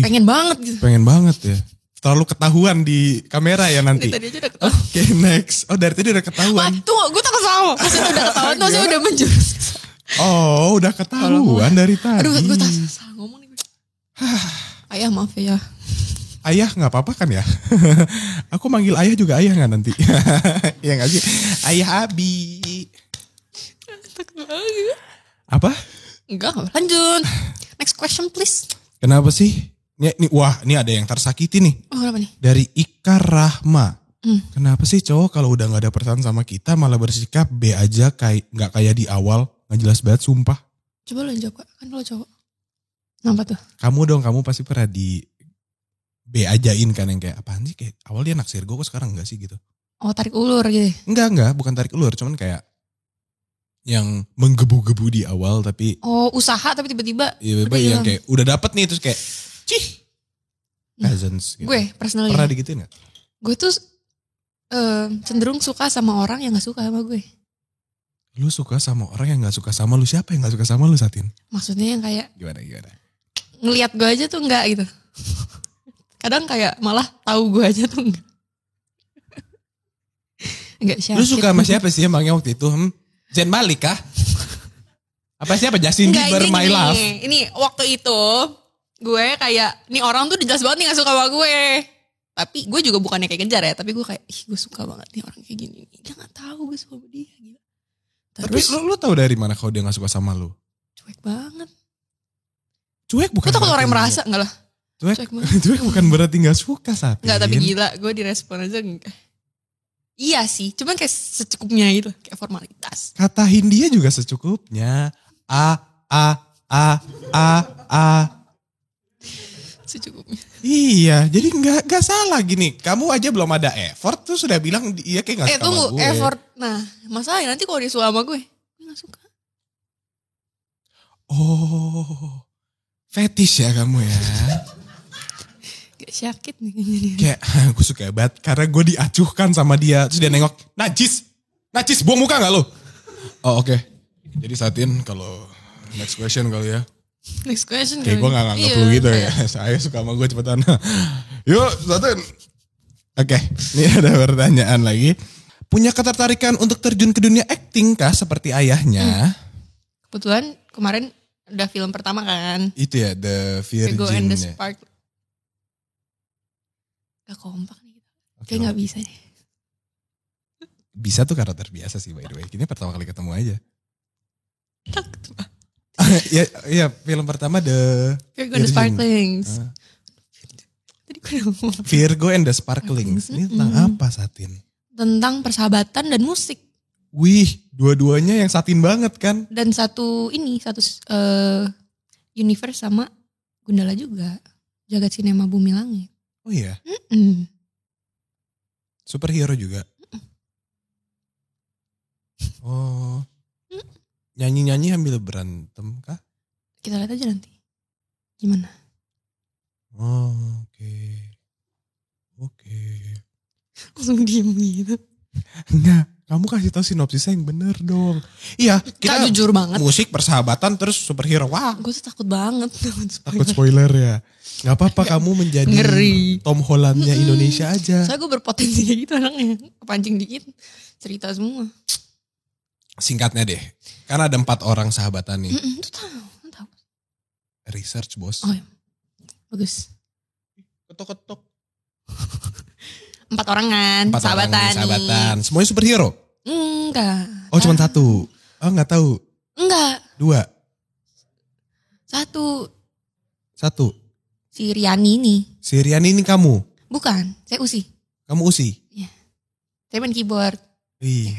pengen banget gitu. Pengen banget ya. Terlalu ketahuan di kamera ya nanti. Dari tadi aja udah ketahuan. Oke next. Oh dari tadi udah ketahuan. Tunggu gue takut sama. Maksudnya udah ketahuan tuh saya udah menjurus. Oh udah ketahuan dari tadi. Aduh gue salah ngomong nih. Ayah maaf ya. Ayah gak apa-apa kan ya? Aku manggil ayah juga ayah gak nanti? Iya gak sih? Ayah Abi. Takut banget. Apa? Enggak lanjut. Next question please. Kenapa sih? Wah ini ada yang tersakiti nih. Oh kenapa nih? Dari Ika Rahma. Kenapa sih cowok kalau udah gak ada perasaan sama kita malah bersikap B aja kayak gak kayak di awal? Gak jelas banget sumpah. Coba lo yang jawab kan lo cowok. Kenapa tuh? Kamu pasti pernah di B ajain kan yang kayak apaan sih kayak awal dia naksir gue kok sekarang enggak sih gitu. Oh tarik ulur gitu. Enggak bukan tarik ulur cuman kayak yang menggebu-gebu di awal tapi. Oh usaha tapi tiba-tiba. Iya yang kayak udah dapet nih terus kayak cih. Peasants gitu. Gue personally. Pernah digituin gak? Gue tuh cenderung suka sama orang yang gak suka sama gue. Lu suka sama orang yang gak suka sama lu, siapa yang gak suka sama lu Satin? Maksudnya yang kayak. Gimana? Ngelihat gue aja tuh enggak gitu. Kadang kayak malah tahu gue aja tuh enggak. Enggak syakir. Lu suka sama siapa sih emangnya waktu itu? Zayn Malik kah? Apa siapa? Justin Bieber My Love? Ini waktu itu gue kayak nih orang tuh jelas banget nih gak suka sama gue. Tapi gue juga bukannya kayak kejar ya, tapi gue kayak ih gue suka banget nih orang kayak gini. Dia gak tahu gue suka sama dia gitu. Terus, tapi lu tahu dari mana kalau dia gak suka sama lu? Cuek banget. Cuek bukan. Gue takut orang yang merasa enggak lah. Cuek bukan berarti gak suka saat enggak, tapi gila gue direspon aja enggak. Iya sih, cuman kayak secukupnya gitu, kayak formalitas. Katahin dia juga secukupnya. A. Secukupnya. Iya, jadi nggak salah gini. Kamu aja belum ada effort tuh sudah bilang iya kayak nggak suka tunggu, sama gue. Effort. Nah, masalahnya nanti kalau dia suka sama gue nggak suka. Oh, fetish ya kamu ya. Gak sakit nih. Kayak gue suka banget karena gue diacuhkan sama dia. Terus dia nengok, najis, buang muka gak lo? Oh oke. Jadi Satin kalau next question kali ya. Next question. Kayak gue gak nganggap lu gitu ya. Saya suka sama gue cepetan. Yuk Satin. Oke, ini ada pertanyaan lagi. Punya ketertarikan untuk terjun ke dunia acting kah seperti ayahnya? Kebetulan kemarin udah film pertama kan. Itu ya, The Virgin. Virgo and the Spark. Gak kompak nih. Kayak gak bisa deh. Bisa tuh karena terbiasa sih by the way. Ini pertama kali ketemu aja. Takut banget. Ya, film pertama The Virgo and the Sparklings. Tadi gue udah ngomong. Virgo and the Sparklings. Ini tentang apa Satin? Tentang persahabatan dan musik. Wih, dua-duanya yang Satin banget kan? Dan satu universe sama Gundala juga. Jagat Sinema Bumi Langit. Oh iya? Superhero juga? Oh. Nyanyi-nyanyi sambil berantem kah? Kita lihat aja nanti. Gimana? Oh, oke. Langsung diem gitu. Enggak, kamu kasih tahu sinopsisnya yang bener dong. Iya, kita jujur banget. Musik, persahabatan, terus superhero. Wah, gue tuh takut banget. takut spoiler ya. Gak apa-apa kamu menjadi ngeri. Tom Hollandnya Indonesia aja. Soalnya gue berpotensi kayak gitu anaknya. Kepancing dikit, cerita semua. Singkatnya deh, karena ada 4 orang sahabatan nih. Itu tahu. Research bos. Oh iya. Bagus. Ketok-ketok. 4 orang kan, 4 sahabatan. Sahabatan. Semuanya superhero? Enggak. Oh cuma 1? Oh gak tahu. Enggak. 2? 1. Si Riani nih. Si Riani ini kamu? Bukan, saya Usi. Kamu Usi? Iya. Saya main keyboard. Wih.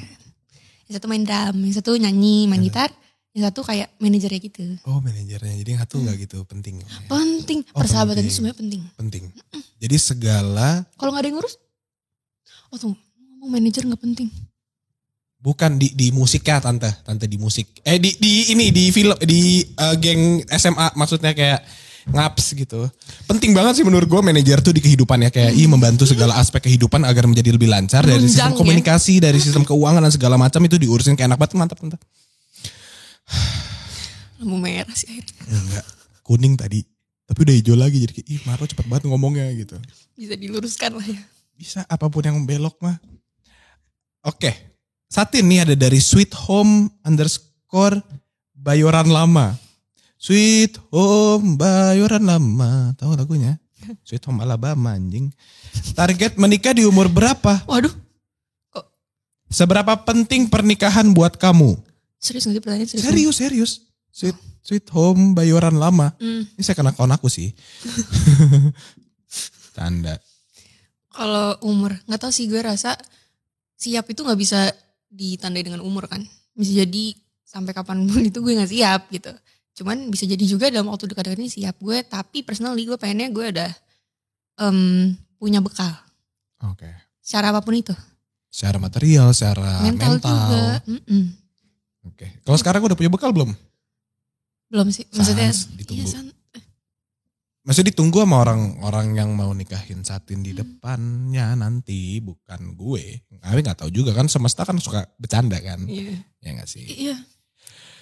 Yang satu main drum, yang satu nyanyi, main gitar. Yang satu kayak manajernya gitu. Oh manajernya, jadi yang satu gak gitu penting. Penting, persahabatan itu sebenarnya penting. Penting. Jadi segala. Kalau gak ada yang ngurus, tunggu, ngomong manajer gak penting. Bukan di musik ya tante di musik. Di film, geng SMA maksudnya kayak ngaps gitu. Penting banget sih menurut gue manajer tuh di kehidupannya kayak membantu segala aspek kehidupan agar menjadi lebih lancar dari sistem komunikasi, dari sistem keuangan dan segala macam itu diurusin kayak enak banget, mantap tante. Lampu merah sih akhirnya. Enggak, kuning tadi. Tapi udah hijau lagi jadi kayak Marlo cepet banget ngomongnya gitu. Bisa diluruskan lah ya. Bisa apapun yang belok mah. Oke. Satin nih ada dari Sweet Home _ Bayoran Lama. Sweet Home Bayoran Lama. Tahu lagunya? Sweet Home Alabama anjing. Target menikah di umur berapa? Waduh. Kok? Seberapa penting pernikahan buat kamu? Serius gak sih pertanyaan? Serius. Sweet Home Bayoran Lama. Ini saya kena kawan aku sih. Tanda. Kalau umur, gak tahu sih, gue rasa siap itu gak bisa ditandai dengan umur kan. Bisa jadi sampai kapanpun itu gue gak siap gitu. Cuman bisa jadi juga dalam waktu dekat-dekat ini siap gue. Tapi personally gue pengennya gue udah punya bekal. Oke. Secara apapun itu. Secara material, secara mental. Juga. Oke. Kalau sekarang udah punya bekal belum? Belum sih. Maksudnya ditunggu. Iya, maksudnya ditunggu sama orang-orang yang mau nikahin Satin di depannya nanti, bukan gue. Tapi gak tahu juga kan, semesta kan suka bercanda kan. Iya. Ya gak sih? Iya.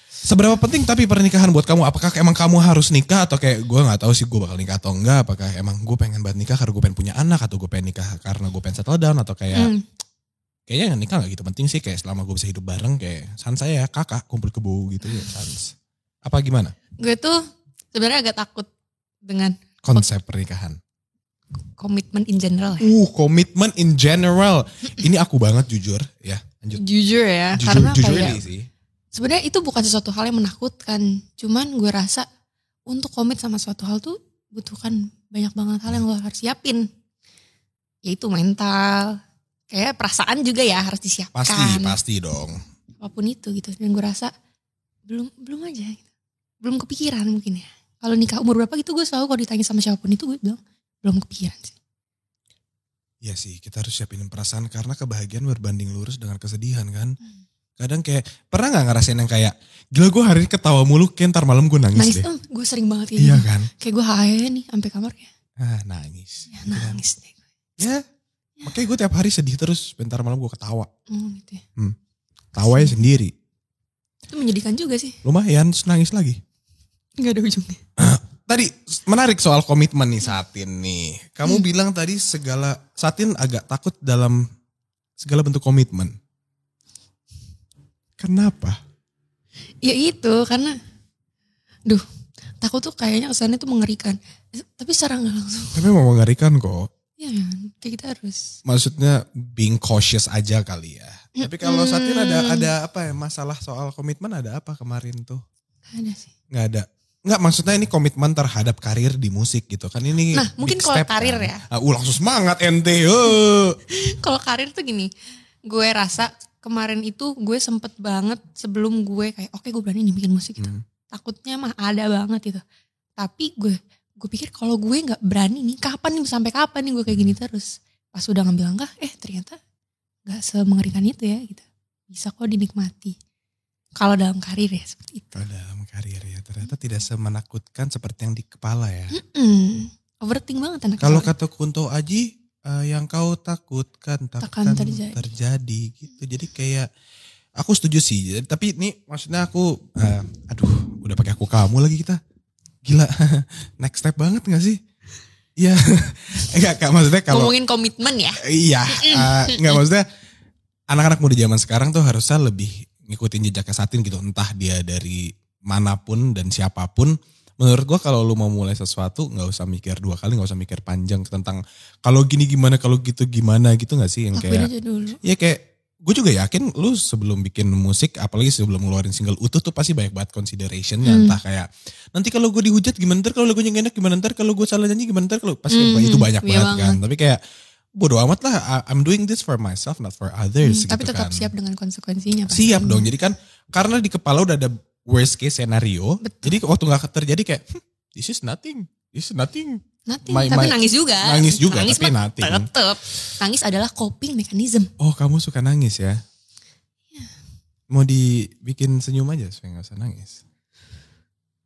Seberapa penting tapi pernikahan buat kamu? Apakah emang kamu harus nikah atau kayak gue gak tahu sih gue bakal nikah atau enggak. Apakah emang gue pengen banget nikah karena gue pengen punya anak, atau gue pengen nikah karena gue pengen settle down, atau kayak kayaknya nikah gak gitu penting sih, kayak selama gue bisa hidup bareng kayak sans saya kakak kumpul kebo gitu ya sans. Apa gimana? Gue tuh sebenarnya agak takut dengan konsep pernikahan. komitmen in general ya. Komitmen in general. Ini aku banget jujur ya. Lanjut. Jujur ya, Jujur, karena jujur kayak ini sih. sebenarnya itu bukan sesuatu hal yang menakutkan. Cuman gue rasa untuk komit sama suatu hal tuh butuhkan banyak banget hal yang lo harus siapin. Yaitu mental, kayak perasaan juga ya harus disiapkan. Pasti dong. Apapun itu gitu. Dan gue rasa belum aja gitu. Belum kepikiran mungkin ya. Kalau nikah umur berapa gitu gue selalu kalau ditanya sama siapapun itu gue bilang belum kepikiran sih. Iya sih, kita harus siapin perasaan karena kebahagiaan berbanding lurus dengan kesedihan kan. Kadang kayak, pernah gak ngerasain yang kayak, gila gue hari ini ketawa mulu, kayak ntar malam gue nangis deh. Gue sering banget kayak iya gitu. Kan? Kayak gue hae nih sampai kamar kayak. Nangis. Ya nangis deh. Ya, makanya gue tiap hari sedih terus, bentar malam gue ketawa. Gitu ya. Tawanya sendiri. Itu menyedihkan juga sih. Lumayan, terus nangis lagi. Gak ada ujungnya. Tadi menarik soal komitmen nih Satin nih. Kamu bilang tadi Satin agak takut dalam segala bentuk komitmen. Kenapa? Ya itu karena takut tuh kayaknya kesannya tuh mengerikan. Tapi secara gak langsung. Tapi mau mengerikan kok. Ya kan, kayak kita harus. Maksudnya being cautious aja kali ya. Tapi kalau Satin ada apa ya masalah soal komitmen ada apa kemarin tuh? Gak ada sih. Gak ada. Enggak, maksudnya ini komitmen terhadap karir di musik gitu kan ini. Nah mungkin kalau karir kan. ya. Langsung semangat ente. Kalau karir tuh gini, gue rasa kemarin itu gue sempet banget sebelum gue kayak oke, gue berani nih bikin musik gitu. Takutnya mah ada banget gitu. Tapi gue pikir kalau gue gak berani nih sampai kapan nih gue kayak gini terus. Pas udah ngambil langkah ternyata gak semengerikan itu ya gitu. Bisa kok dinikmati. Kalau dalam karir ya seperti itu. Kalau dalam karir ya ternyata tidak semenakutkan seperti yang di kepala ya. Overthink banget anak. Kalau kata Kunto Aji, yang kau takutkan takkan terjadi gitu. Jadi kayak aku setuju sih. Tapi ini maksudnya aku, udah pakai aku kamu lagi kita. Gila, next step banget gak sih? Iya, enggak maksudnya kalau. Ngomongin komitmen ya? Iya, enggak maksudnya anak-anak muda zaman sekarang tuh harusnya lebih ngikutin jejaknya Satin gitu. Entah dia dari manapun dan siapapun. Menurut gue kalau lu mau mulai sesuatu gak usah mikir 2 kali, gak usah mikir panjang tentang kalau gini gimana, kalau gitu gimana gitu gak sih? Yang kayak, aja dulu. Ya kayak gue juga yakin lu sebelum bikin musik, apalagi sebelum ngeluarin single utuh tuh pasti banyak banget considerationnya. Entah kayak nanti kalau gue dihujat gimana, ntar kalau lagunya gak enak gimana, ntar kalau gue salah nyanyi gimana, ntar kalau pasti itu banyak banget kan. Tapi kayak bodo amat lah, I'm doing this for myself, not for others. Tapi gitu tetap kan. siap dengan konsekuensinya. Pasti. Siap dong, jadi kan karena di kepala udah ada worst case scenario. Betul. Jadi waktu gak terjadi kayak, this is nothing. Tapi nangis juga. Nangis tapi nothing. Tetap. Nangis adalah coping mechanism. Oh kamu suka nangis ya? Ya. Mau dibikin senyum aja supaya gak usah nangis.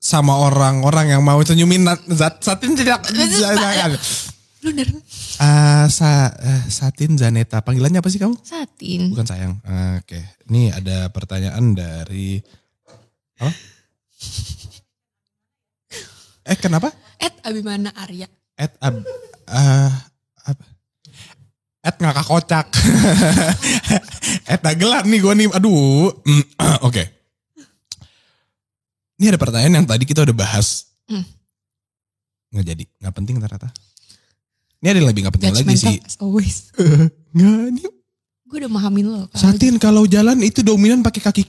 Sama orang-orang yang mau senyumin Satin tidak. Blunder. Satin Zaneta. Panggilannya apa sih kamu? Satin. Bukan sayang. Oke. Ini ada pertanyaan dari apa? Kenapa? @Abimana Arya. Ngakak kocak. Dagelan nih gue nih. Aduh. Oke. Ini ada pertanyaan yang tadi kita udah bahas. Nggak jadi. Nggak penting ternyata. Ini ada yang lebih gak penting lagi sih. As always. Nggak, ini. Gue udah memahamin lo. Satin kalau jalan itu dominan pakai kaki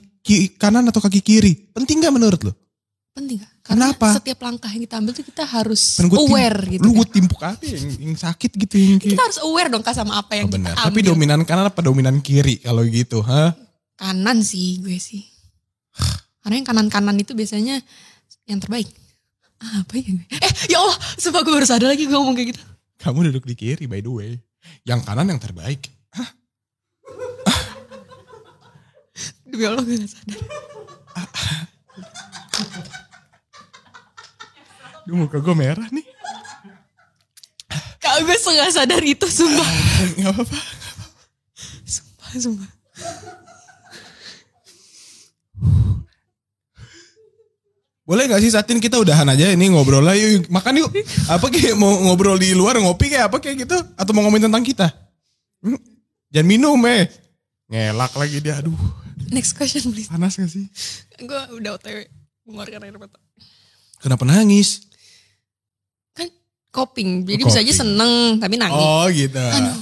kanan atau kaki kiri. Penting gak menurut lo? Penting gak? Karena kenapa? Setiap langkah yang kita ambil tuh kita harus aware gitu. Lu gue timpuk apa yang sakit gitu. Kita harus aware dong sama apa yang kita ambil. Tapi dominan kanan apa dominan kiri kalau gitu? Kanan sih gue sih. Karena yang kanan-kanan itu biasanya yang terbaik. Apa ya? Ya Allah, sumpah gue baru sadar lagi gue ngomong kayak gitu. Kamu duduk di kiri by the way. Yang kanan yang terbaik. Demi Allah gue gak sadar. Duh muka gue merah nih. Kak gue gak sadar itu sumpah. Gak apa-apa. Sumpah. Boleh gak sih Satin kita udahan aja ini ngobrol lah yuk. Makan yuk. Apa kayak mau ngobrol di luar ngopi kayak apa kayak gitu. Atau mau ngomongin tentang kita. Jangan minum Ngelak lagi dia aduh. Next question please. Panas gak sih? Gue udah OTW mengeluarkan air mata. Kenapa nangis? Coping. Jadi bisa aja seneng tapi nangis. Oh gitu. Aduh.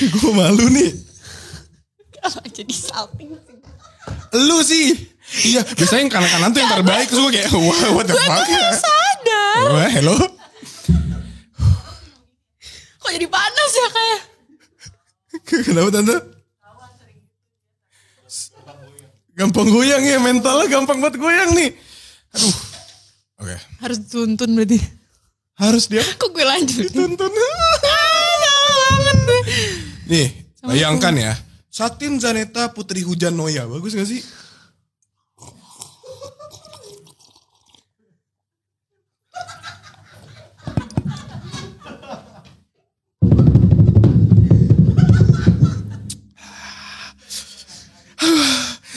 Gue malu nih. Kalau jadi salting sih. Lu sih. Iya, biasanya yang kanan-kanan tuh yang terbaik. Terus gue kayak, wah, what the fuck. Gue gak sadar. Wah, hello. Kok jadi panas ya kayak. Kenapa tante? Gampang goyang ya, mentalnya gampang banget goyang nih. Aduh. Oke. Harus dituntun berarti. Harus dia. Kok gue lanjut? Dituntun. Banget deh. Nih, bayangkan ya. Satin Zaneta Putri Hujan Noya. Bagus gak sih?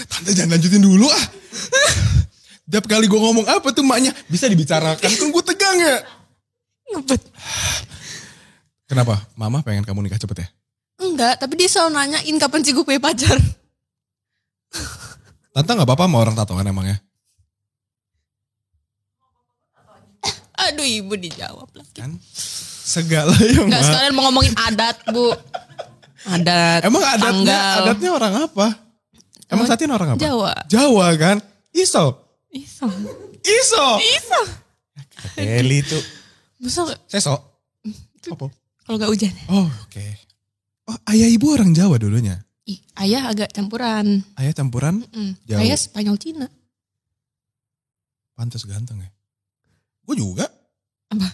Tante jangan lanjutin dulu ah. Tiap kali gue ngomong apa tuh maknya bisa dibicarakan. Kan gue tegang ya. Ngebet. Kenapa? Mama pengen kamu nikah cepet ya? Enggak, tapi dia selalu nanyain kapan sih gue punya pacar. Tante gak apa-apa sama orang tatoan emangnya? Aduh ibu dijawab lagi. Kan segala yang Enggak sekalian mau ngomongin adat bu. Adat. Emang adatnya orang apa? Emang Satin orang apa? Jawa. Jawa kan? Iso. Iso. Eli tuh. Masa Seso. Apa? kalau gak hujan. Oh oke. Oh ayah ibu orang Jawa dulunya? Ayah agak campuran. Ayah campuran? Jawa. Ayah Spanyol Cina. Pantes ganteng ya. Gue juga. Apa?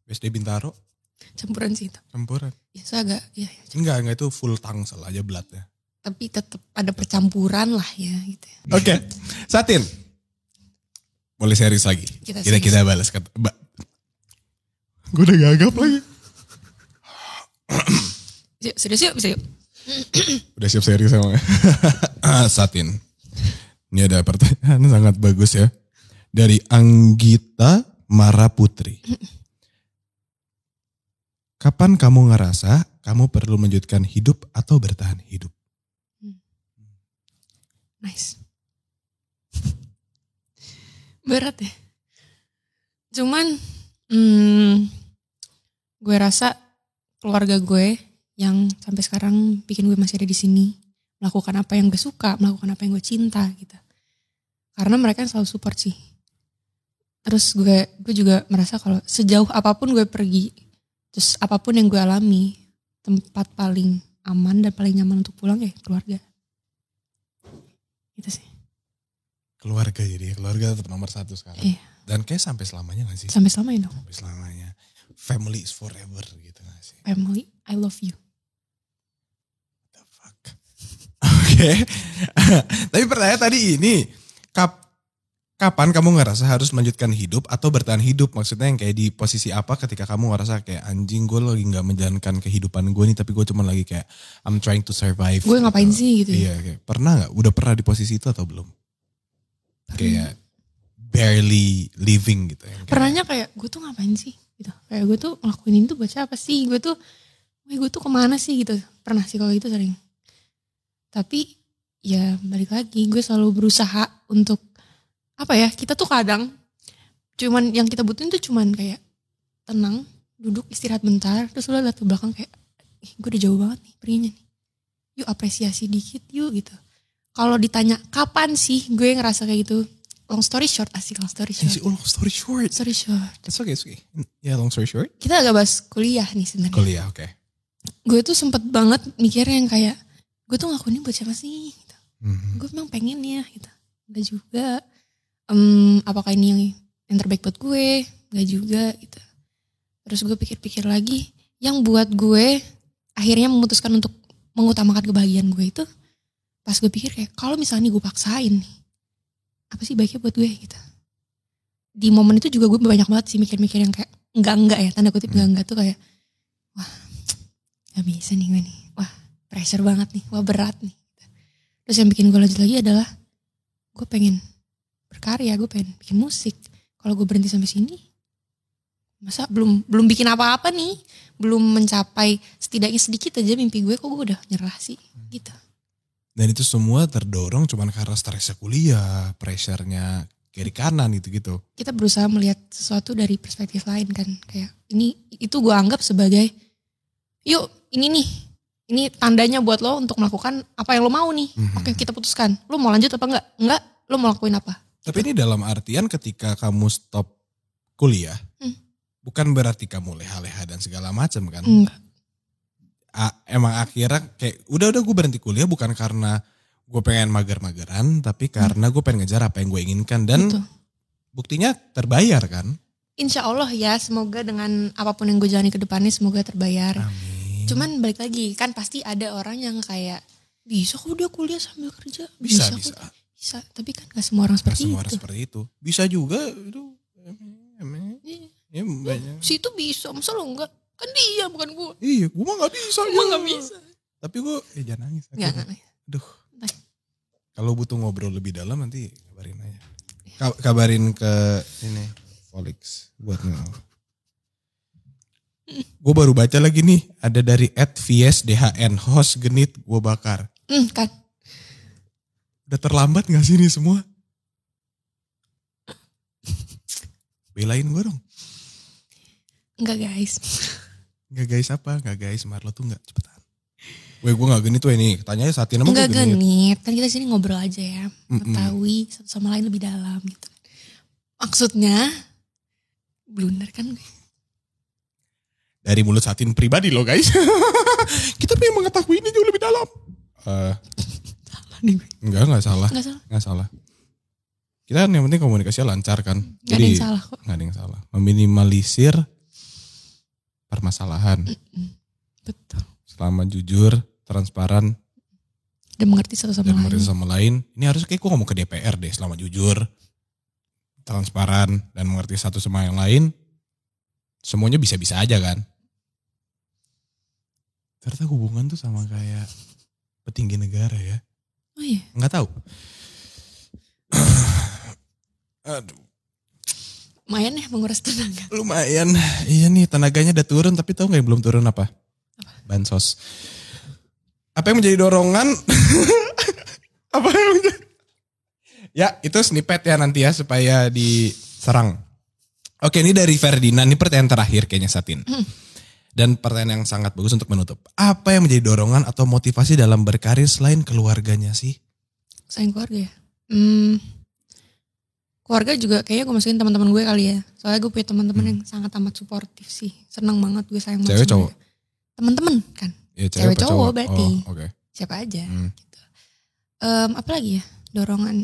SD Bintaro. Campuran sih itu. Campuran. Biasa agak ya. Enggak itu full Tangsel aja belatnya. Tapi tetap ada percampuran lah ya gitu. Oke. Satin. Boleh series lagi. Kita balas kata. Gue udah gagap lagi. Serius yuk, bisa yuk. Udah siap serius emang. Satin. Ini ada pertanyaan sangat bagus ya. Dari Anggita Maraputri. Kapan kamu ngerasa kamu perlu melanjutkan hidup atau bertahan hidup? Nice. Berat ya. Cuman gue rasa keluarga gue yang sampai sekarang bikin gue masih ada di sini, melakukan apa yang gue suka, melakukan apa yang gue cinta gitu. Karena mereka yang selalu support sih. Terus gue juga merasa kalau sejauh apapun gue pergi, terus apapun yang gue alami, tempat paling aman dan paling nyaman untuk pulang ya keluarga. Gitu sih. Keluarga jadi, keluarga tetap nomor satu sekarang. Iya. Dan kayak sampai selamanya gak sih? Sampai selamanya dong. Sampai selamanya. Family is forever gitu gak sih? Family, I love you. What the fuck? Oke. Tapi pertanyaan tadi ini, kapan kamu ngerasa harus melanjutkan hidup atau bertahan hidup? Maksudnya yang kayak di posisi apa ketika kamu ngerasa kayak anjing gue lagi gak menjalankan kehidupan gue nih, tapi gue cuma lagi kayak I'm trying to survive. Gue ngapain sih gitu Iya, ya? kayak, pernah gak? Udah pernah di posisi itu atau belum? Kayak barely living gitu. Pernahnya kayak gue tuh ngapain sih gitu. Kayak gue tuh ngelakuin ini tuh buat siapa sih? Gue tuh kemana sih gitu. Pernah sih kalau itu sering. Tapi ya balik lagi gue selalu berusaha untuk apa ya, kita tuh kadang cuman yang kita butuhin tuh cuman kayak tenang, duduk istirahat bentar, terus lo liat ke belakang kayak gue udah jauh banget nih perginya nih. Yuk apresiasi dikit yuk gitu. Kalau ditanya kapan sih gue ngerasa kayak gitu, long story short, asik long story short. Long story short. Story short. It's okay. Ya long story short. Kita agak bahas kuliah nih sebenarnya. Kuliah, oke. Gue tuh sempet banget mikir yang kayak, gue tuh ngelakuin ini buat siapa sih? Gitu. Gue memang pengen ya gitu. Enggak juga. Apakah ini yang terbaik buat gue? Enggak juga gitu. Terus gue pikir-pikir lagi, yang buat gue akhirnya memutuskan untuk mengutamakan kebahagiaan gue itu, pas gue pikir kayak kalau misalnya gue paksain nih, apa sih baiknya buat gue gitu. Di momen itu juga gue banyak banget sih mikir-mikir yang kayak enggak ya, tanda kutip enggak tuh kayak wah gak bisa nih gue nih, wah pressure banget nih, wah berat nih. Terus yang bikin gue lanjut lagi adalah gue pengen berkarya, gue pengen bikin musik. Kalau gue berhenti sampai sini, masa belum bikin apa-apa nih, belum mencapai setidaknya sedikit aja mimpi gue, kok gue udah nyerah sih gitu. Dan itu semua terdorong cuman karena stresnya kuliah, pressure-nya kiri kanan gitu-gitu. Kita berusaha melihat sesuatu dari perspektif lain kan. Kayak itu gue anggap sebagai, yuk ini nih, ini tandanya buat lo untuk melakukan apa yang lo mau nih. Oke, kita putuskan. Lo mau lanjut apa enggak? Enggak, lo mau lakuin apa? Tapi ini dalam artian ketika kamu stop kuliah, bukan berarti kamu leha-leha dan segala macam kan? Enggak. Emang akhirnya kayak udah gue berhenti kuliah bukan karena gue pengen mager-mageran, tapi karena gue pengen ngejar apa yang gue inginkan dan Betul. buktinya terbayar kan? Insya Allah ya, semoga dengan apapun yang gue jalani ke depannya semoga terbayar. Amin. Cuman balik lagi, kan pasti ada orang yang kayak, bisa kok dia kuliah sambil kerja? Bisa. Bisa, tapi kan gak semua orang seperti Semua orang itu. seperti itu. Bisa juga itu. Ya, banyak. Si itu bisa, masa lo enggak? Kan dia bukan gue. Iya, gue mah gak bisa. Gue gak bisa. Tapi gue, jangan nangis. Gak. Aduh. Kalau butuh ngobrol lebih dalam nanti kabarin aja. Kabarin ke ini, Volix buat ngobrol. Gue baru baca lagi nih, ada dari @VSDHN, host genit gue bakar. Kan. Udah terlambat gak sih ini semua? Belain gue dong. Enggak guys. Enggak guys apa? Enggak guys, Marlo tuh enggak, cepetan. Gue gak genit tuh ini, tanyanya Satin emang Enggak gue genit. genit, kan kita sini ngobrol aja ya. Mengetahui satu sama lain lebih dalam gitu. Maksudnya, blunder kan. Dari mulut Satin pribadi loh guys. Kita pengen mengetahui ini jauh lebih dalam. Salah nih gue. Enggak salah. Enggak salah. Kita kan yang penting komunikasinya lancar kan. Gak ada yang salah kok. Gak ada yang salah. Meminimalisir permasalahan. Betul. Selama jujur, transparan, Dan mengerti satu sama dan lain. mengerti sama lain. Ini harusnya kayak gue ngomong ke DPR deh. Selama jujur, transparan, dan mengerti satu sama yang lain. Semuanya bisa-bisa aja kan. Ternyata hubungan tuh sama kayak petinggi negara ya. Oh iya. Nggak tahu. Aduh. Lumayan ya menguras tenaga. Lumayan. Iya nih tenaganya udah turun. Tapi tahu gak yang belum turun apa? Bansos. Apa yang menjadi dorongan? Apa yang menjadi... Ya itu snippet ya nanti ya supaya diserang. Oke ini dari Ferdinand. Ini pertanyaan terakhir kayaknya Satin. Dan pertanyaan yang sangat bagus untuk menutup. Apa yang menjadi dorongan atau motivasi dalam berkarir selain keluarganya sih? Selain keluarga ya. Keluarga juga kayaknya gue masukin teman-teman gue kali ya. Soalnya gue punya teman-teman yang sangat amat suportif sih. Senang banget gue sayang banget. Cewek cowok? Teman-teman kan. Ya, Cewek cowok berarti. Oh, okay. Siapa aja. Gitu. Apa lagi ya? Dorongan.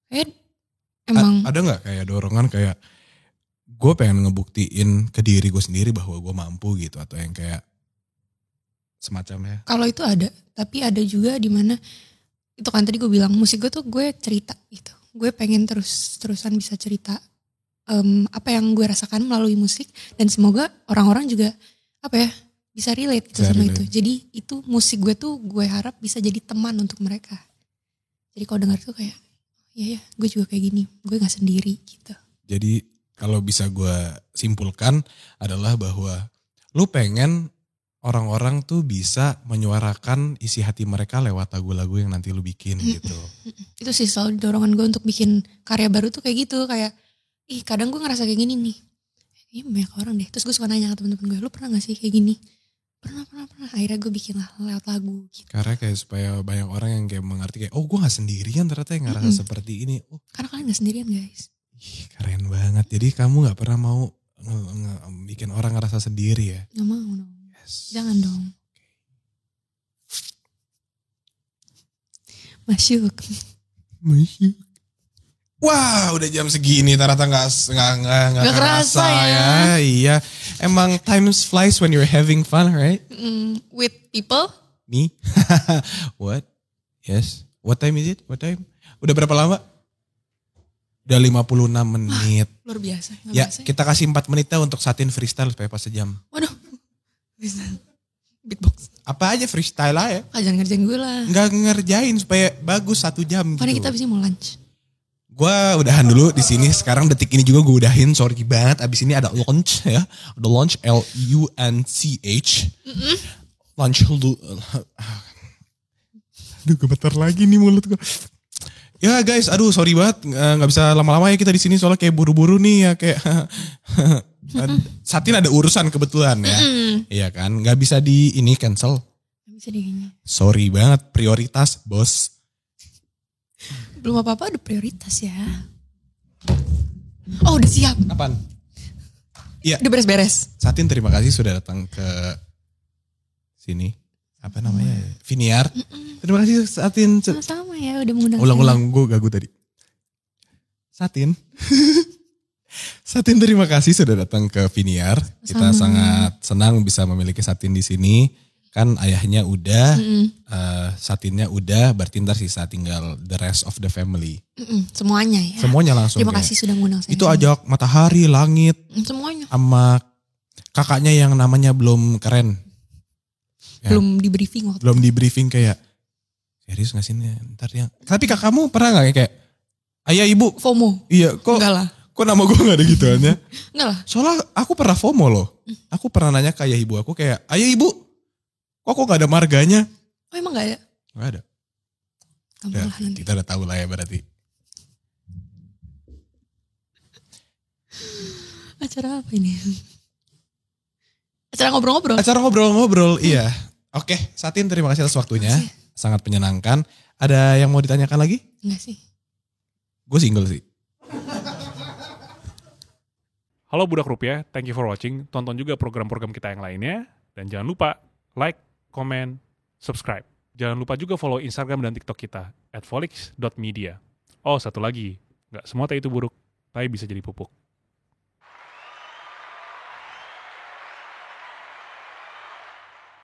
Kayak emang. Ada gak kayak dorongan kayak gue pengen ngebuktiin ke diri gue sendiri bahwa gue mampu gitu. Atau yang kayak semacamnya. Kalau itu ada. Tapi ada juga di mana itu kan tadi gue bilang musik gue tuh gue cerita gitu. Gue pengen terusan bisa cerita apa yang gue rasakan melalui musik. Dan semoga orang-orang juga apa ya bisa relate gitu sama itu. Jadi itu musik gue tuh gue harap bisa jadi teman untuk mereka. Jadi kalau dengar tuh kayak ya gue juga kayak gini. Gue gak sendiri gitu. Jadi kalau bisa gue simpulkan adalah bahwa lu pengen orang-orang tuh bisa menyuarakan isi hati mereka lewat lagu-lagu yang nanti lu bikin gitu. Itu sih selalu dorongan gue untuk bikin karya baru tuh kayak gitu. Kayak, kadang gue ngerasa kayak gini nih. Iya banyak orang deh. Terus gue suka nanya ke temen-temen gue, lu pernah gak sih kayak gini? Pernah. Akhirnya gue bikin lah lewat lagu gitu. Karena kayak supaya banyak orang yang kayak mengerti kayak, oh gue gak sendirian ternyata yang ngerasa seperti ini. Oh, karena kalian gak sendirian guys. Keren banget. Jadi kamu gak pernah mau bikin orang ngerasa sendiri ya? Gak mau dong. Jangan dong. Masyuk. Wah, udah jam segini ternyata nggak kerasa ya. Iya, emang time flies when you're having fun, right? With people? Me? What? Yes. What time is it? What time? Udah berapa lama? Udah 56 menit. Luar biasa. Ya, biasa. kita kasih 4 menitnya untuk Satin freestyle supaya pas sejam. Waduh. Beatbox. Apa aja freestyle aja. Jangan ngerjain gue lah. Nggak ngerjain supaya bagus 1 jam gitu. Karena kita abis ini mau lunch. Gue udahan dulu di sini. Sekarang detik ini juga gue udahin. Sorry banget. Abis ini ada lunch ya. Ada lunch LUNCH. Lunch dulu. Aduh gemetar lagi nih mulut gue. Ya guys, aduh sorry banget nggak bisa lama-lama ya kita di sini soalnya kayak buru-buru nih ya kayak Satin ada urusan kebetulan ya, iya kan, nggak bisa di ini cancel. Nggak bisa digini. Sorry banget, prioritas bos. Belum apa-apa udah prioritas ya. Oh udah siap. Apaan? Iya. Udah beres-beres. Satin terima kasih sudah datang ke sini. Apa namanya? Viniar. Terima kasih Satin. Sama-sama ya udah mengundang. Ulang-ulang gue gagu tadi. Satin. Satin terima kasih sudah datang ke Viniar. Kita sangat senang bisa memiliki Satin di sini. Kan ayahnya udah, Satinnya udah, berarti ntar sisa tinggal the rest of the family. Semuanya ya. Semuanya langsung. Terima kasih sudah mengundang saya. Itu ajak matahari, langit. Semuanya. Sama kakaknya yang namanya belum keren. Ya. Belum di briefing waktu. Belum di briefing kayak, serius gak sih ntar yang. Tapi kakakmu pernah gak kayak, ayah ibu. FOMO? Iya kok. Enggak lah. Kok nama gue gak ada gituannya? Enggak lah. Soalnya aku pernah FOMO loh. Aku pernah nanya ke ayah ibu aku kayak, ayah ibu. Kok gak ada marganya? Oh emang gak ada? Gak ada. Udah, kita udah tahu lah ya berarti. Acara apa ini? Acara ngobrol-ngobrol? Acara ngobrol-ngobrol, iya. Oke, Satin terima kasih atas waktunya. Sangat menyenangkan. Ada yang mau ditanyakan lagi? Enggak sih. Gue single sih. Halo Budak Rupiah, thank you for watching. Tonton juga program-program kita yang lainnya. Dan jangan lupa like, comment, subscribe. Jangan lupa juga follow Instagram dan TikTok kita @volix.media. Oh, satu lagi. Nggak semua teh itu buruk, tapi bisa jadi pupuk.